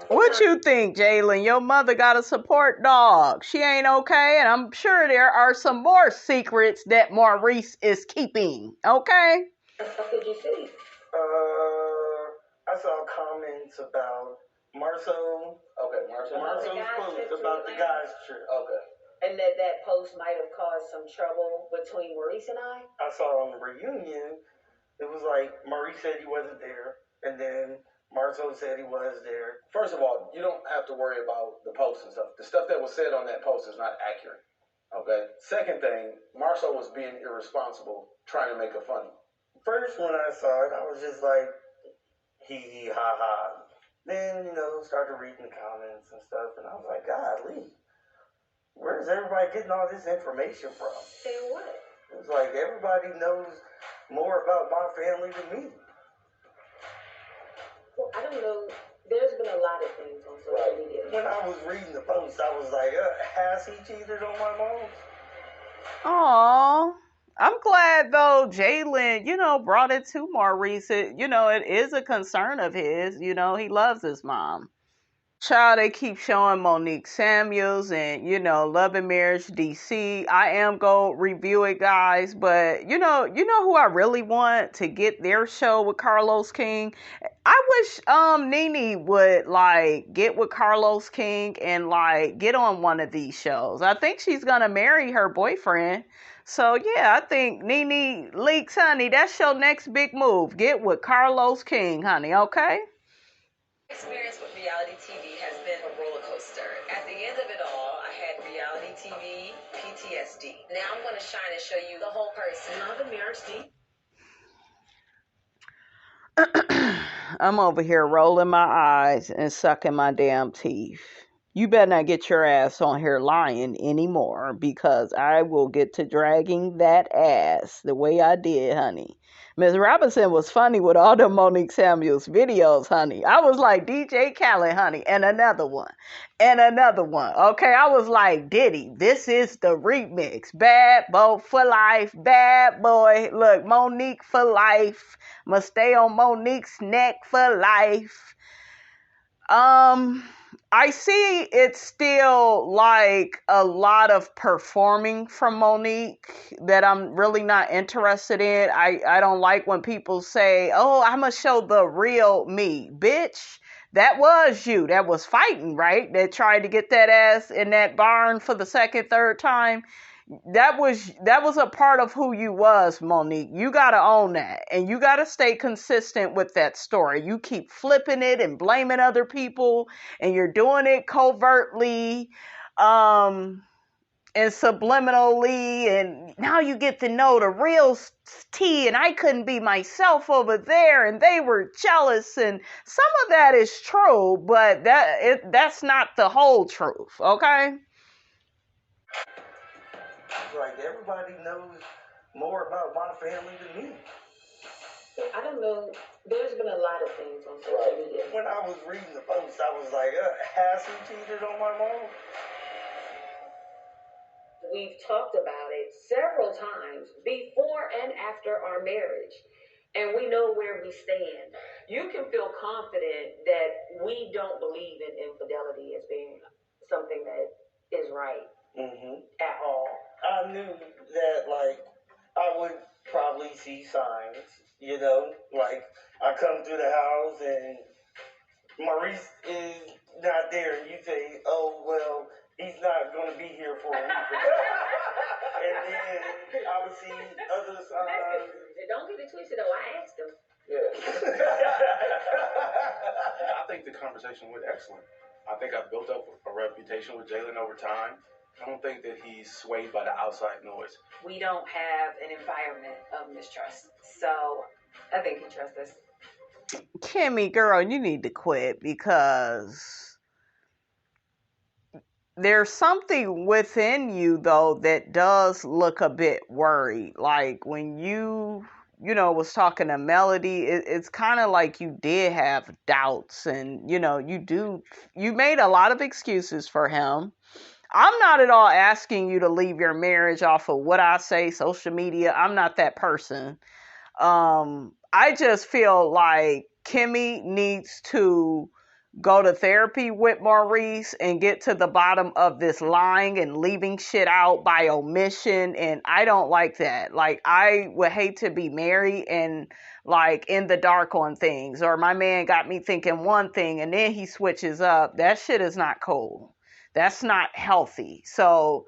What you think, Jalen? Your mother got a support dog. She ain't okay, and I'm sure there are some more secrets that Maurice is keeping. Okay? What did you see? I saw comments about Marceau. Okay, Marceau's post about the guys trip. Okay. And that post might have caused some trouble between Maurice and I? I saw on the reunion, it was like Maurice said he wasn't there, and then Marceau said he was there. First of all, you don't have to worry about the post and stuff. The stuff that was said on that post is not accurate. Okay? Second thing, Marceau was being irresponsible, trying to make it funny. First, when I saw it, I was just like, hee ha ha. Then, started reading the comments and stuff, and I was like, golly, where's everybody getting all this information from? Saying what? It was like everybody knows more about my family than me. Well, I don't know. There's been a lot of things on social media. When I was reading the post, I was like, has he cheated on my mom? Aww. I'm glad though Jalen, brought it to Maurice. It is a concern of his. He loves his mom. Child, they keep showing Monique Samuels and, Love and Marriage DC. I am going to review it, guys. But, you know who I really want to get their show with Carlos King? I wish Nene would, get with Carlos King and, get on one of these shows. I think she's going to marry her boyfriend. So, yeah, I think Nene Leakes, honey, that's your next big move. Get with Carlos King, honey, okay? Experience with reality TV has been a roller coaster. At the end of it all, I had reality TV PTSD. Now I'm going to shine and show you the whole person. Love and Marriage D. I'm over here rolling my eyes and sucking my damn teeth. You better not get your ass on here lying anymore, because I will get to dragging that ass the way I did, honey. Ms. Robinson was funny with all the Monique Samuels videos, honey. I was like DJ Khaled, honey, and another one. Okay, I was like, Diddy, this is the remix. Bad boy for life, bad boy. Look, Monique for life. Must stay on Monique's neck for life. I see it's still like a lot of performing from Monique that I'm really not interested in. I don't like when people say, oh, I'm going to show the real me. Bitch, that was you. That was fighting, right? That tried to get that ass in that barn for the second, third time. That was a part of who you was, Monique. You got to own that. And you got to stay consistent with that story. You keep flipping it and blaming other people, and you're doing it covertly and subliminally, and now you get to know the real tea, and I couldn't be myself over there, and they were jealous, and some of that is true, but that's not the whole truth, okay? Like, everybody knows more about my family than me. I don't know. There's been a lot of things on social media. When I was reading the post, I was like, has he cheated on my mom? We've talked about it several times before and after our marriage, and we know where we stand. You can feel confident that we don't believe in infidelity as being something that is right at all. I knew that, I would probably see signs, like I come through the house and Maurice is not there, and you say, oh, well, he's not going to be here for a week or so. And then I would see other signs. Don't get it twisted, though. I asked him. Yeah. I think the conversation went excellent. I think I've built up a reputation with Jalen over time. I don't think that he's swayed by the outside noise. We don't have an environment of mistrust. So I think he trusts us. Kimmy, girl, you need to quit, because there's something within you, though, that does look a bit worried. Like when you was talking to Melody, it's kind of like you did have doubts, and, you made a lot of excuses for him. I'm not at all asking you to leave your marriage off of what I say, social media. I'm not that person. I just feel like Kimmi needs to go to therapy with Maurice and get to the bottom of this lying and leaving shit out by omission. And I don't like that. Like, I would hate to be married and like in the dark on things, or my man got me thinking one thing and then he switches up. That shit is not cool. That's not healthy. So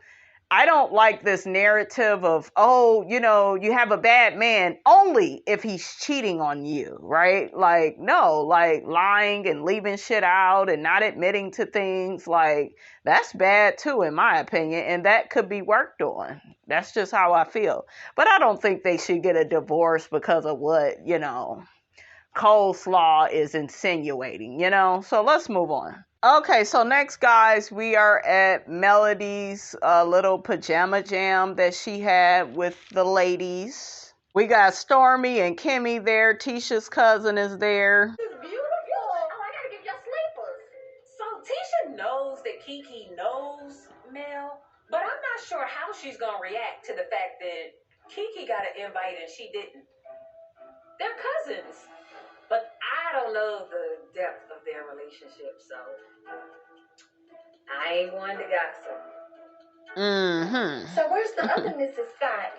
I don't like this narrative of, you have a bad man only if he's cheating on you, right? Like, no, like lying and leaving shit out and not admitting to things, like, that's bad too, in my opinion, and that could be worked on. That's just how I feel. But I don't think they should get a divorce because of what, Coleslaw is insinuating, So let's move on. Okay, so next, guys, we are at Melody's little pajama jam that she had with the ladies. We got Stormy and Kimmi there. Tisha's cousin is there. It's beautiful. Oh, I gotta get your sleepers. So Tisha knows that Kiki knows Mel, but I'm not sure how she's gonna react to the fact that Kiki got an invite and she didn't. They're cousins, but I don't know the depth of their relationship, so I ain't one to gossip. Mm-hmm. So where's the other Mrs. Scott?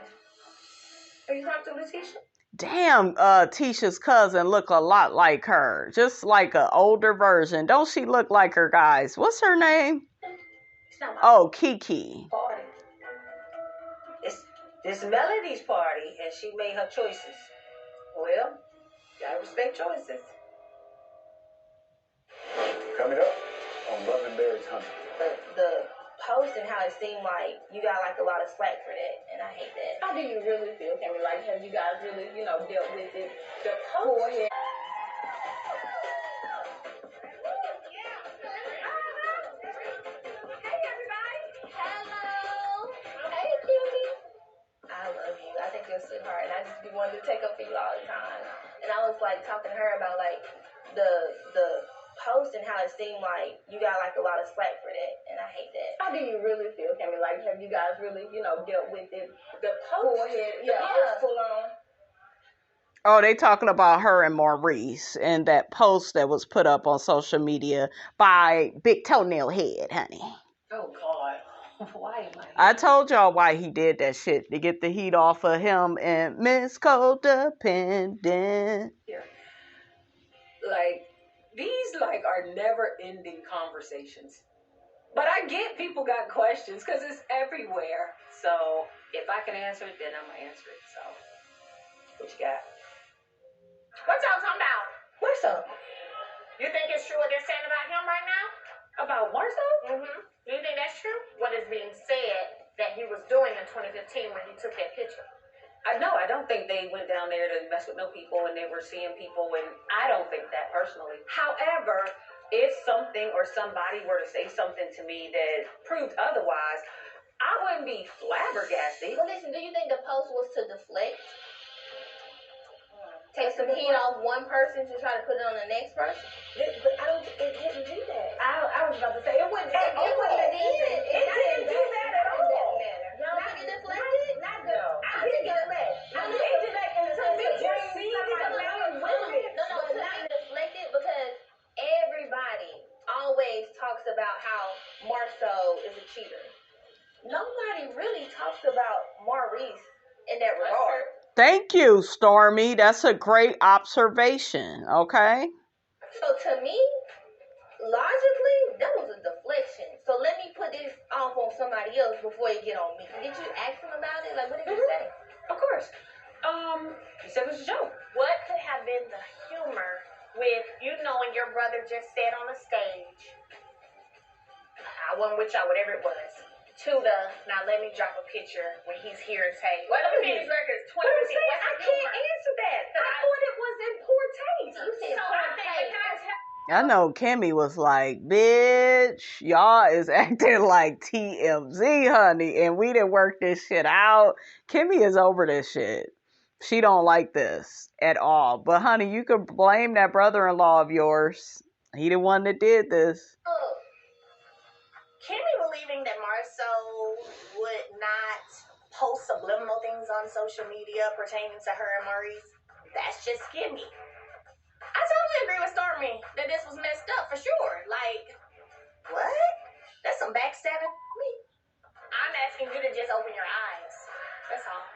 Are you talking to Letitia? Damn, Tisha's cousin look a lot like her. Just like an older version. Don't she look like her, guys? What's her name? Oh, Kiki. Party. It's Melody's party, and she made her choices. Well, gotta respect choices. Coming up on Love and Marriage Hunter. The post and how it seemed like you got like a lot of slack for that, and I hate that. How do you really feel, Kimmi? Like, have you guys really, dealt with it? The post. Hey, everybody. Hello. Hey, Kimmi. I love you. I think you're a sweetheart, and I just be wanting to take up for you all the time. And I was like talking to her about like the post and how it seemed like you got like a lot of slack for that, and I hate that. How do you really feel, Kimmi? Like, have you guys really, dealt with it? The post. Full on. Oh, they talking about her and Maurice and that post that was put up on social media by Big Toenail Head, honey. Oh, God. Why am I told y'all why he did that shit, to get the heat off of him and Miss Codependent. Here. Like, these, are never-ending conversations. But I get people got questions, because it's everywhere. So, if I can answer it, then I'm going to answer it. So, what you got? What y'all talking about? Marcel. You think it's true what they're saying about him right now? About Marcel? Mm-hmm. Do you think that's true? What is being said that he was doing in 2015 when he took that picture? I don't think they went down there to mess with no people and they were seeing people, and I don't think that personally. However, if something or somebody were to say something to me that proved otherwise, I wouldn't be flabbergasted. But listen, do you think the post was to deflect? Take some heat off one person to try to put it on the next person? But I don't. It didn't do that. I was about to say it wouldn't. It didn't do that at all. Y'all think it deflected? Not good. I think it deflected. I think it deflected in the sense of No, it's not deflected because everybody always talks about how Marceau is a cheater. Nobody really talks about Maurice in that regard. Thank you, Stormy. That's a great observation, okay? So to me, logically, that was a deflection. So let me put this off on somebody else before you get on me. Did you ask him about it? Like, what did you say? Of course. He said it was a joke. What could have been the humor with you knowing your brother just said on the stage, I wasn't with y'all, whatever it was, to the, now let me drop a picture when he's here and say, well, let me see his records, 2015. I can't answer that. I thought it was in poor taste. You said poor taste. I know Kimmi was like, bitch, y'all is acting like TMZ, honey, and we didn't work this shit out. Kimmi is over this shit. She don't like this at all. But honey, you could blame that brother-in-law of yours. He the one that did this. Oh, Kimmi believing that Marceau would not post subliminal things on social media pertaining to her and Maurice. That's just Kimmi. I totally agree with Stormy that this was messed up for sure. Like, what? That's some backstabbing. Me. I'm asking you to just open your eyes. That's all.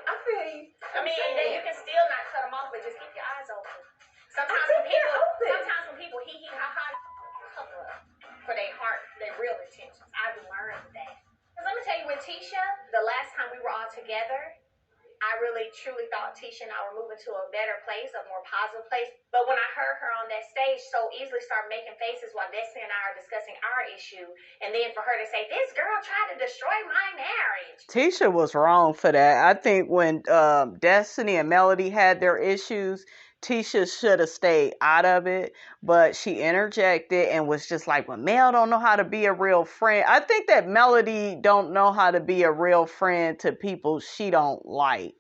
I feel you. I mean, you can still not cut them off, but just keep your eyes open. Sometimes when people hee ha ha cover up for their heart, their real intentions. I've learned that. Because let me tell you, with Tisha, the last time we were all together, I really truly thought Tisha and I were moving to a better place, a more positive place. But when I heard her on that stage so easily start making faces while Destiny and I are discussing our issue, and then for her to say, this girl tried to destroy my marriage. Tisha was wrong for that. I think when Destiny and Melody had their issues, Tisha should have stayed out of it, but she interjected and was just like, well, Mel don't know how to be a real friend. I think that Melody don't know how to be a real friend to people she don't like.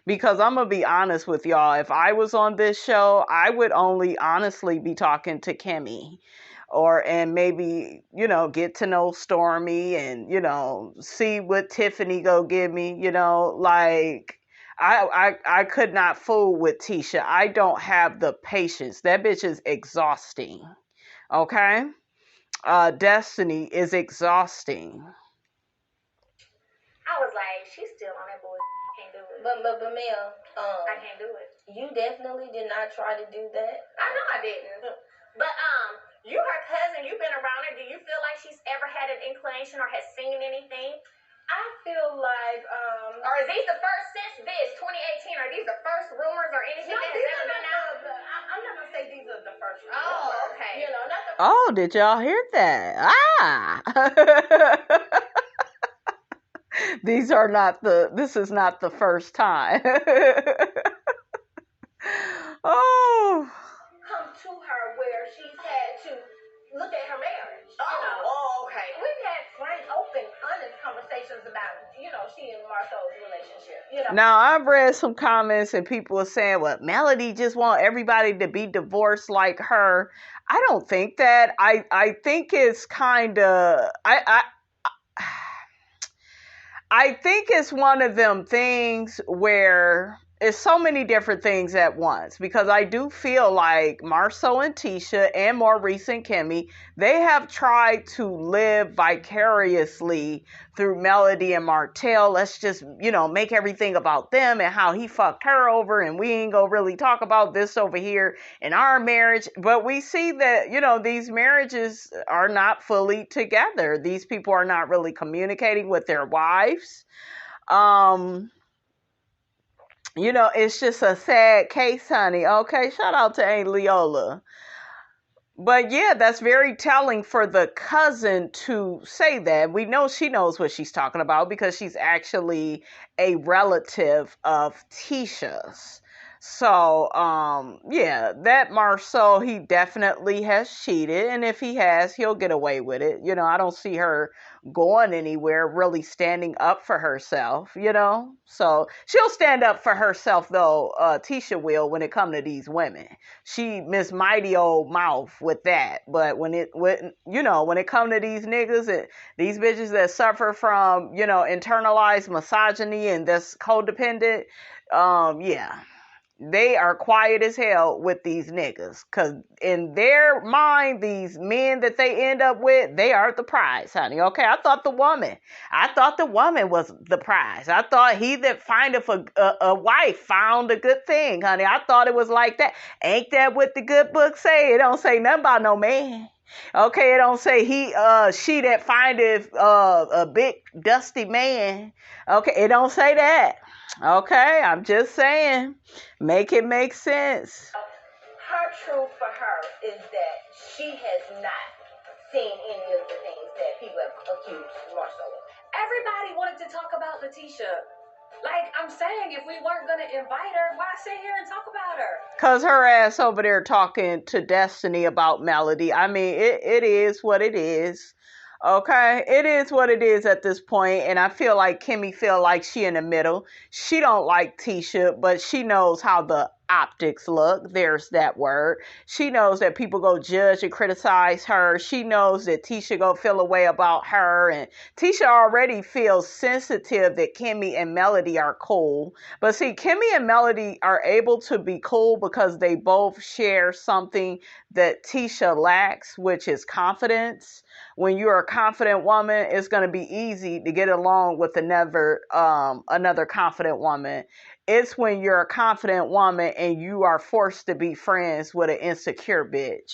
Because I'm going to be honest with y'all, if I was on this show, I would only honestly be talking to Kimmi. And maybe, get to know Stormy and, see what Tiffany go give me, like... I could not fool with Tisha. I don't have the patience. That bitch is exhausting. Okay? Destiny is exhausting. I was like, she's still on that boy. Can't do it. But Mel, I can't do it. You definitely did not try to do that. I know I didn't. But you her cousin, you've been around her. Do you feel like she's ever had an inclination or has seen anything? I feel like, or is these the first since this 2018? Are these the first rumors or anything no, that has these ever are been not out? I'm not gonna say these are the first. Oh, okay. Not the. Oh, did y'all hear that? This is not the first time. Oh. Come to her where she's had to look at her marriage. Okay. We've had frank, open, honest conversations about, she and Marceau's relationship. Now, I've read some comments and people are saying, well, Melody just want everybody to be divorced like her. I don't think that. I think it's kind of... I think it's one of them things where it's so many different things at once, because I do feel like Marceau and Tisha and Maurice and Kimmi, they have tried to live vicariously through Melody and Martell. Let's just, make everything about them and how he fucked her over, and we ain't gonna really talk about this over here in our marriage. But we see that, these marriages are not fully together. These people are not really communicating with their wives. It's just a sad case, honey. Okay, shout out to Aunt Leola. But yeah, that's very telling for the cousin to say that. We know she knows what she's talking about because she's actually a relative of Tisha's. So, yeah, that Marceau, he definitely has cheated. And if he has, he'll get away with it. I don't see her going anywhere, really standing up for herself, So she'll stand up for herself, though. Tisha will when it come to these women. She miss mighty old mouth with that. But when it come to these niggas and these bitches that suffer from, internalized misogyny and that's codependent, yeah. They are quiet as hell with these niggas. Because in their mind, these men that they end up with, they are the prize, honey. Okay, I thought the woman was the prize. I thought he that findeth a wife found a good thing, honey. I thought it was like that. Ain't that what the good book say? It don't say nothing about no man. Okay, it don't say she that findeth a big dusty man. Okay, it don't say that. Okay, I'm just saying, make it make sense. Her truth for her is that she has not seen any of the things that people have accused Marceau of. Everybody wanted to talk about Letitia. Like, I'm saying, if we weren't going to invite her, why sit here and talk about her? Because her ass over there talking to Destiny about Melody. I mean, it is what it is. Okay, it is what it is at this point, and I feel like Kimmi feel like she in the middle. She don't like Tisha, but she knows how the optics look. There's that word. She knows that people go judge and criticize her. She knows that Tisha go feel a way about her, and Tisha already feels sensitive that Kimmi and Melody are cool. But see, Kimmi and Melody are able to be cool because they both share something that Tisha lacks, which is confidence. When you're a confident woman, it's going to be easy to get along with another confident woman. It's when you're a confident woman and you are forced to be friends with an insecure bitch.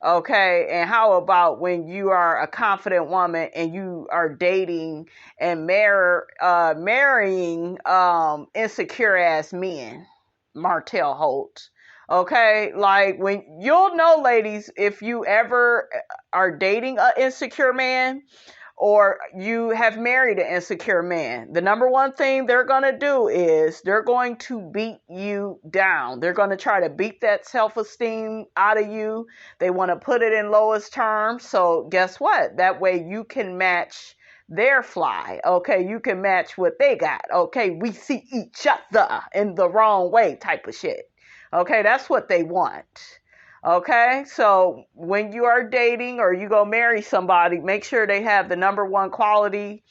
Okay, and how about when you are a confident woman and you are dating and marrying insecure ass men, Martell Holt. Okay, like when you'll know, ladies, if you ever are dating an insecure man or you have married an insecure man, the number one thing they're going to do is they're going to beat you down. They're going to try to beat that self-esteem out of you. They want to put it in lowest terms. So guess what? That way you can match their fly. Okay, you can match what they got. Okay, we see each other in the wrong way type of shit. Okay, that's what they want. Okay, so when you are dating or you go marry somebody, make sure they have the number one quality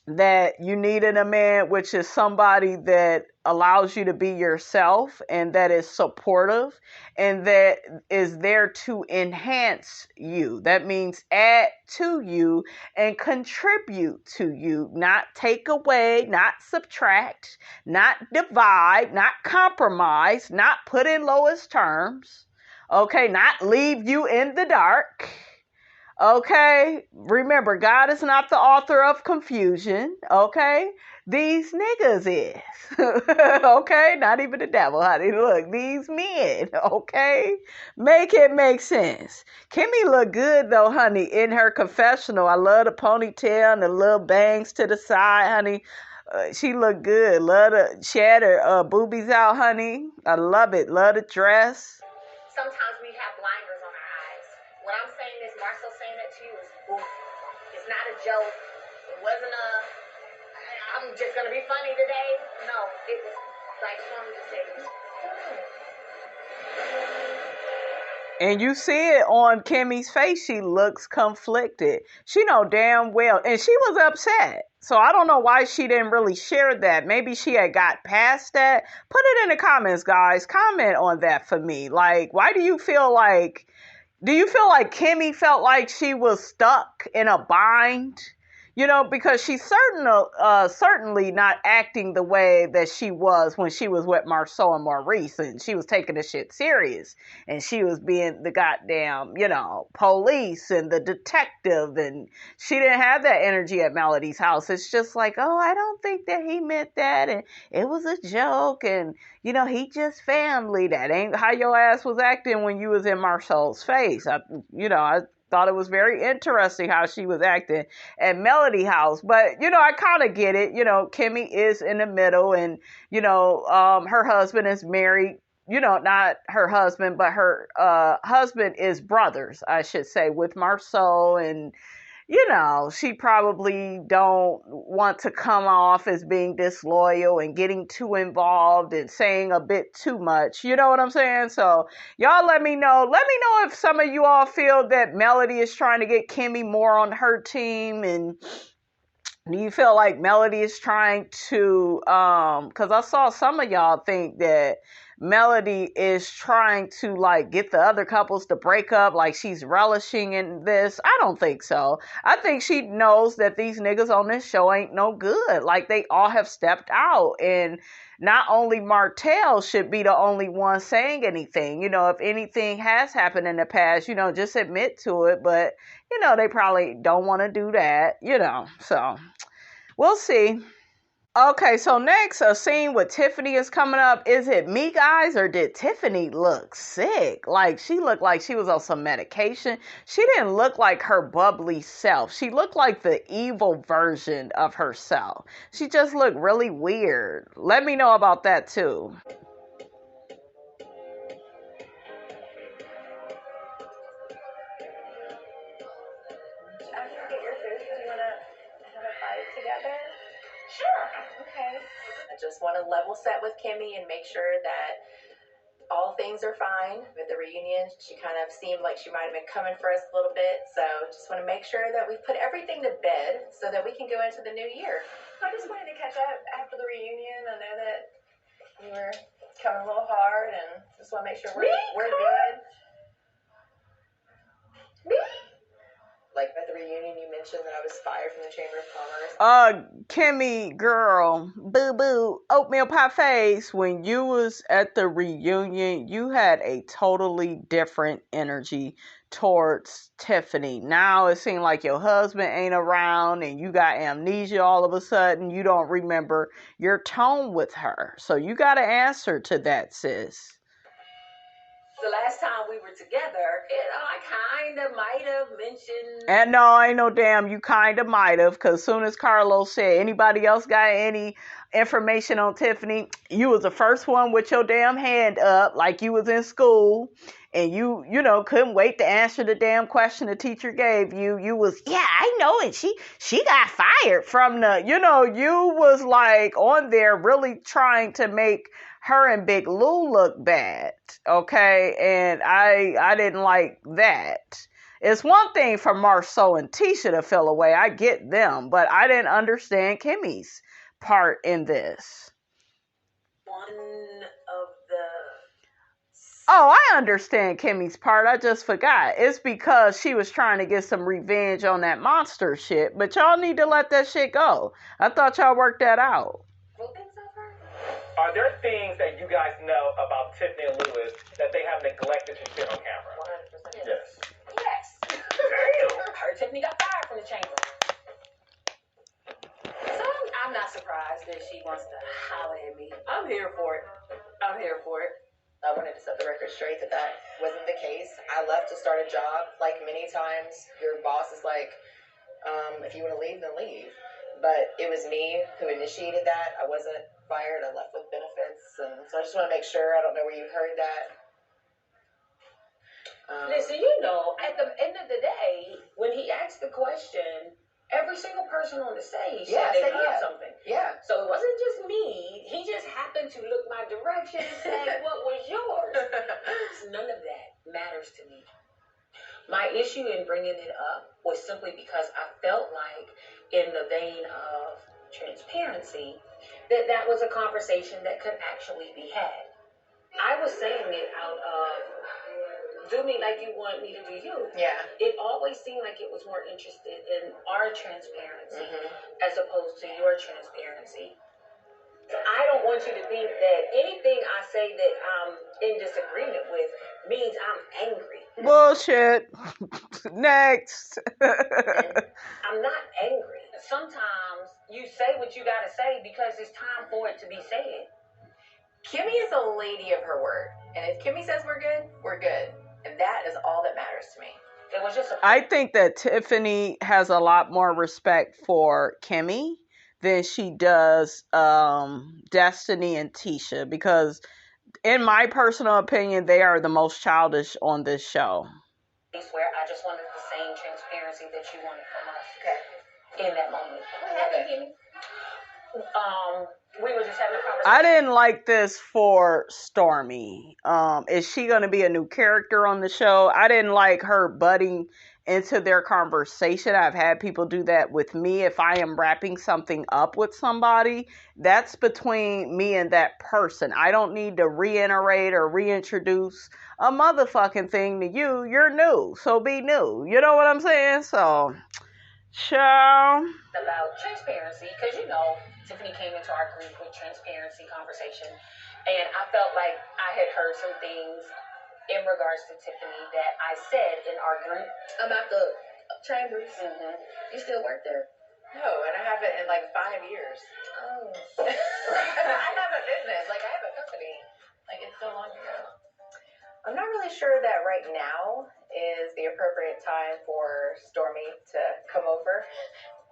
that you need in a man, which is somebody that allows you to be yourself and that is supportive and that is there to enhance you. That means add to you and contribute to you, not take away, not subtract, not divide, not compromise, not put in lowest terms. Okay, not leave you in the dark. Okay, remember, God is not the author of confusion. Okay, these niggas is. Okay, not even the devil, honey. Look, these men. Okay, make it make sense. Kimmi look good though, honey, in her confessional. I love the ponytail and the little bangs to the side, honey. She look good. Love the shatter boobies out, honey. I love it. Love the dress. Sometimes we have blinders on our eyes. What I'm saying is, Marcel saying that to you is oof. It's not a joke. It wasn't I'm just going to be funny today. No, it was like Stormy just said. And you see it on Kimmi's face. She looks conflicted. She know damn well. And she was upset. So I don't know why she didn't really share that. Maybe she had got past that. Put it in the comments, guys. Comment on that for me. Like, why do you feel like Kimmi felt like she was stuck in a bind? You know, because she's certainly not acting the way that she was when she was with Marceau and Maurice, and she was taking the shit serious, and she was being the goddamn, police and the detective, and she didn't have that energy at Melody's house. It's just like, oh, I don't think that he meant that, and it was a joke, and, he just family. That ain't how your ass was acting when you was in Marceau's face. I thought it was very interesting how she was acting at Melody House. But, I kind of get it. Kimmi is in the middle and, her husband is married, not her husband, but her husband is brothers, I should say, with Marceau. And, she probably don't want to come off as being disloyal and getting too involved and saying a bit too much. You know what I'm saying? So y'all let me know. Let me know if some of you all feel that Melody is trying to get Kimmi more on her team, and do you feel like Melody is trying to, because I saw some of y'all think that Melody is trying to get the other couples to break up, like she's relishing in this. I don't think so. I think she knows that these niggas on this show ain't no good. Like, they all have stepped out, and not only Martell should be the only one saying anything. If anything has happened in the past, just admit to it, but they probably don't want to do that, so we'll see. Okay, so next, a scene with Tiffany is coming up. Is it me, guys, or did Tiffany look sick? Like, she looked like she was on some medication. She didn't look like her bubbly self. She looked like the evil version of herself. She just looked really weird. Let me know about that, too. I Sure. Okay. I just want to level set with Kimmi and make sure that all things are fine with the reunion. She kind of seemed like she might have been coming for us a little bit. So just want to make sure that we put everything to bed so that we can go into the new year. I just wanted to catch up after the reunion. I know that we were coming a little hard and just want to make sure we're good. Me? Like at the reunion, you mentioned that I was fired from the Chamber of Commerce. Kimmi, girl, boo boo, oatmeal pie face. When you was at the reunion, you had a totally different energy towards Tiffany. Now it seems like your husband ain't around and you got amnesia all of a sudden. You don't remember your tone with her. So you got to answer to that, sis. The last time we were together, I kind of might have mentioned... And no, ain't no damn you kind of might have, because as soon as Carlos said, anybody else got any information on Tiffany, you was the first one with your damn hand up like you was in school, and you couldn't wait to answer the damn question the teacher gave you. You was, yeah, I know it. She got fired from the, you was like on there really trying to make her and Big Lou look bad, okay? And I didn't like that. It's one thing for Marceau and Tisha to feel away. I get them, but I didn't understand Kimmi's part in this. One of the... Oh, I understand Kimmy's part. I just forgot. It's because she was trying to get some revenge on that monster shit, but y'all need to let that shit go. I thought y'all worked that out. Are there things that you guys know about Tiffany and Louis that they have neglected to share on camera? 100%. Yes. Damn. Her Tiffany got fired from the chamber. So I'm not surprised that she wants to holler at me. I'm here for it. I wanted to set the record straight that wasn't the case. I left to start a job. Like many times, your boss is like, if you want to leave, then leave. But it was me who initiated that. I wasn't fired. I left with benefits. And so I just want to make sure. I don't know where you heard that. Listen, at the end of the day, when he asked the question, every single person on the stage said they heard something. Yeah. So it wasn't just me. He just happened to look my direction and say, what was yours? None of that matters to me. My issue in bringing it up was simply because I felt like, in the vein of transparency, that was a conversation that could actually be had. I was saying it out of, do me like you want me to do you. Yeah. It always seemed like it was more interested in our transparency as opposed to your transparency. I don't want you to think that anything I say that I'm in disagreement with means I'm angry. Bullshit. Next. I'm not angry. Sometimes you say what you gotta say because it's time for it to be said. Kimmi is a lady of her word. And if Kimmi says we're good, we're good. And that is all that matters to me. It was just I think that Tiffany has a lot more respect for Kimmi than she does Destiny and Tisha, because in my personal opinion, they are the most childish on this show. I swear, I just wanted the same transparency that you wanted from us. Okay. In that moment. What happened, Kimmi? We were just having a conversation. I didn't like this for Stormy. Is she going to be a new character on the show? I didn't like her butting into their conversation. I've had people do that with me. If I am wrapping something up with somebody, that's between me and that person. I don't need to reiterate or reintroduce a motherfucking thing to you. You're new, so be new. You know what I'm saying? So, ciao. About transparency, because Tiffany came into our group with transparency conversation, and I felt like I had heard some things in regards to Tiffany that I said in our group. About the chambers? Mm-hmm. You still work there? No, and I haven't in like 5 years. Oh. I have a business. Like, I have a company. Like, it's so long ago. I'm not really sure that right now is the appropriate time for Stormy to come over.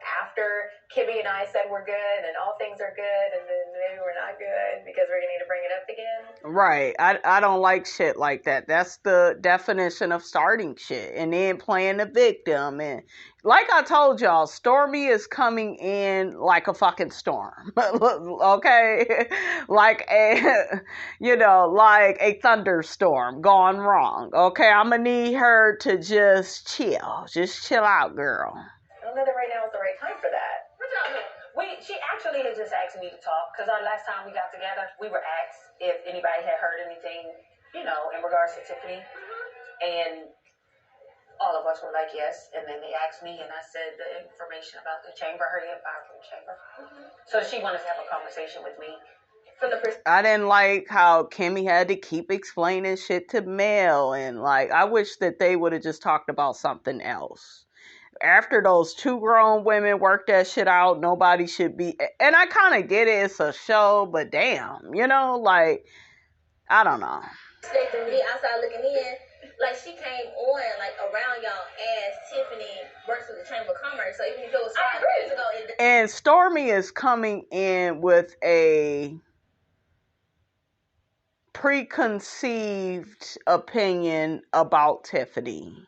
After Kimmi and and I said we're good and all things are good, and then maybe we're not good because we're going to need to bring it up again. Right. I don't like shit like that. That's the definition of starting shit and then playing the victim. And like I told y'all, Stormy is coming in like a fucking storm. Okay? Like a, like a thunderstorm gone wrong. Okay? I'm gonna need her to just chill. Just chill out, girl. I don't know that right now is the right time for that. What y'all doing? She actually had just asked me to talk because our last time we got together, we were asked if anybody had heard anything, in regards to Tiffany. And all of us were like, yes. And then they asked me, and I said the information about the chamber, her empire from the chamber. So she wanted to have a conversation with me. I didn't like how Kimmi had to keep explaining shit to Mel. And, I wish that they would have just talked about something else. After those two grown women work that shit out, nobody should be. And I kind of get it, it's a show, but damn, I don't know. Expecting me outside looking in, she came on around y'all as Tiffany works with the Chamber of Commerce. So even if it was 5 years ago, and Stormy is coming in with a preconceived opinion about Tiffany.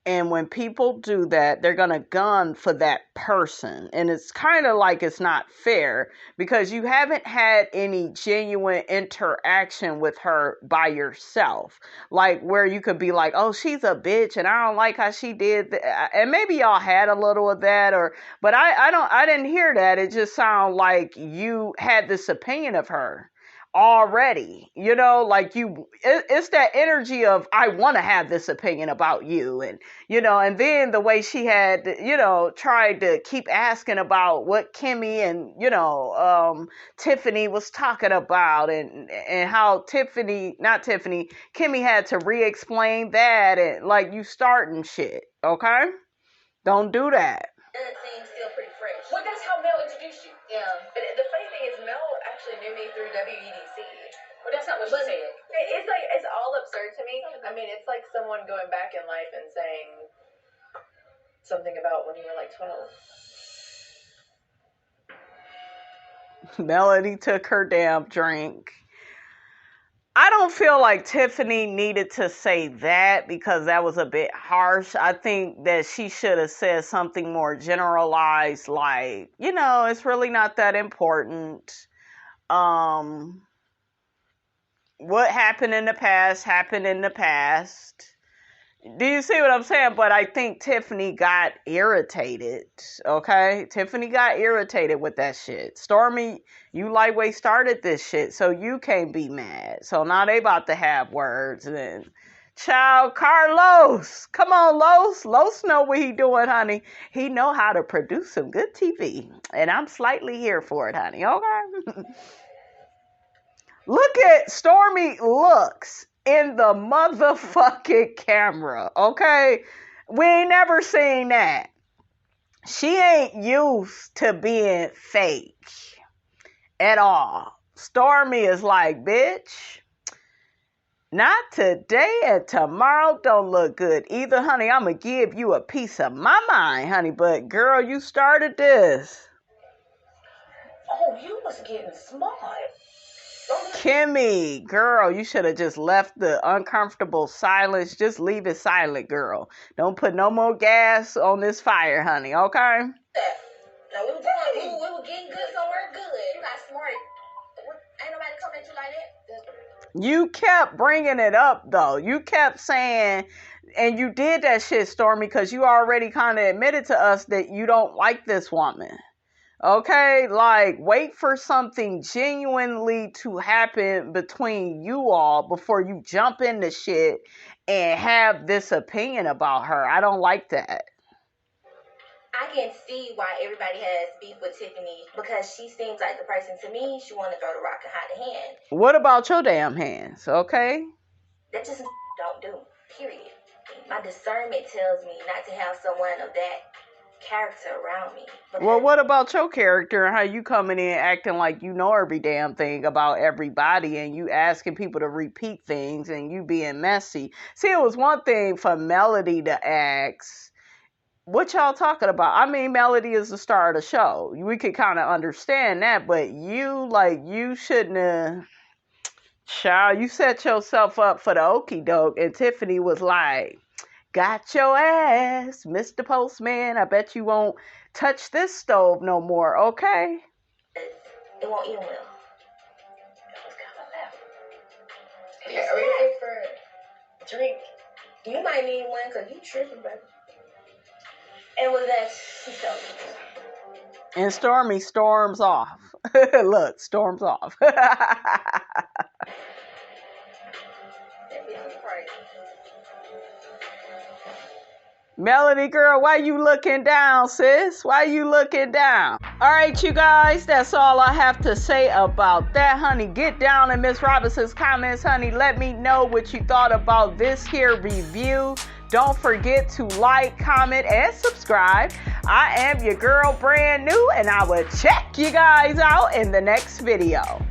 And when people do that, they're going to gun for that person. And it's kind of like it's not fair because you haven't had any genuine interaction with her by yourself. Where you could be like, oh, she's a bitch and I don't like how she did that. And maybe y'all had a little of that but I didn't hear that. It just sounded like you had this opinion of her already, it's that energy of I want to have this opinion about you, and and then the way she had tried to keep asking about what Kimmi and Tiffany was talking about, and how Kimmi had to re-explain that, and you starting shit. Okay, don't do that. It seems still pretty fresh. Well, that's how Mel introduced you. Yeah. But the funny thing is, Mel actually knew me through WEDC. Well, that's not what she said. It's all absurd to me. I mean, it's like someone going back in life and saying something about when you were 12. Melody took her damn drink. I don't feel like Tiffany needed to say that because that was a bit harsh. I think that she should have said something more generalized, it's really not that important. What happened in the past happened in the past. Do you see what I'm saying? But I think Tiffany got irritated, okay? Tiffany got irritated with that shit. Stormy, you lightweight started this shit, so you can't be mad. So now they about to have words. And then, child, Carlos. Come on, Los. Los know what he doing, honey. He know how to produce some good TV. And I'm slightly here for it, honey, okay? Look at Stormy looks in the motherfucking camera, okay? We ain't never seen that. She ain't used to being fake at all. Stormy is like, bitch, not today and tomorrow don't look good either, honey. I'm going to give you a piece of my mind, honey. But, girl, you started this. Oh, you was getting smart. Kimmi, girl, you should have just left the uncomfortable silence. Just leave it silent, girl. Don't put no more gas on this fire, honey, okay? No, we were getting good somewhere good. You got smart. Ain't nobody coming at you like that. You kept bringing it up, though. You kept saying, and you did that shit, Stormy, because you already kind of admitted to us that you don't like this woman. Okay, wait for something genuinely to happen between you all before you jump into shit and have this opinion about her. I don't like that. I can see why everybody has beef with Tiffany because she seems like the person to me, she want to throw the rock and hide the hand. What about your damn hands, okay? That just don't do, period. My discernment tells me not to have someone of that character around me. Well, what about your character and how you coming in acting like you know every damn thing about everybody and you asking people to repeat things and you being messy? See, it was one thing for Melody to ask, What y'all talking about? I mean, Melody is the star of the show. We could kind of understand that, but you shouldn't have. Child, you set yourself up for the okie doke, and Tiffany was like, got your ass, Mr. Postman. I bet you won't touch this stove no more, okay? It won't end well. Are we ready for a drink? You might need one because you tripping, baby. And with that, she told me. And Stormy storms off. Look, storms off. Melody girl, why you looking down, sis? Why you looking down? All right, you guys, that's all I have to say about that, honey. Get down in Miss Robinson's comments, honey. Let me know what you thought about this here review. Don't forget to like, comment, and subscribe. I am your girl, brand new, and I will check you guys out in the next video.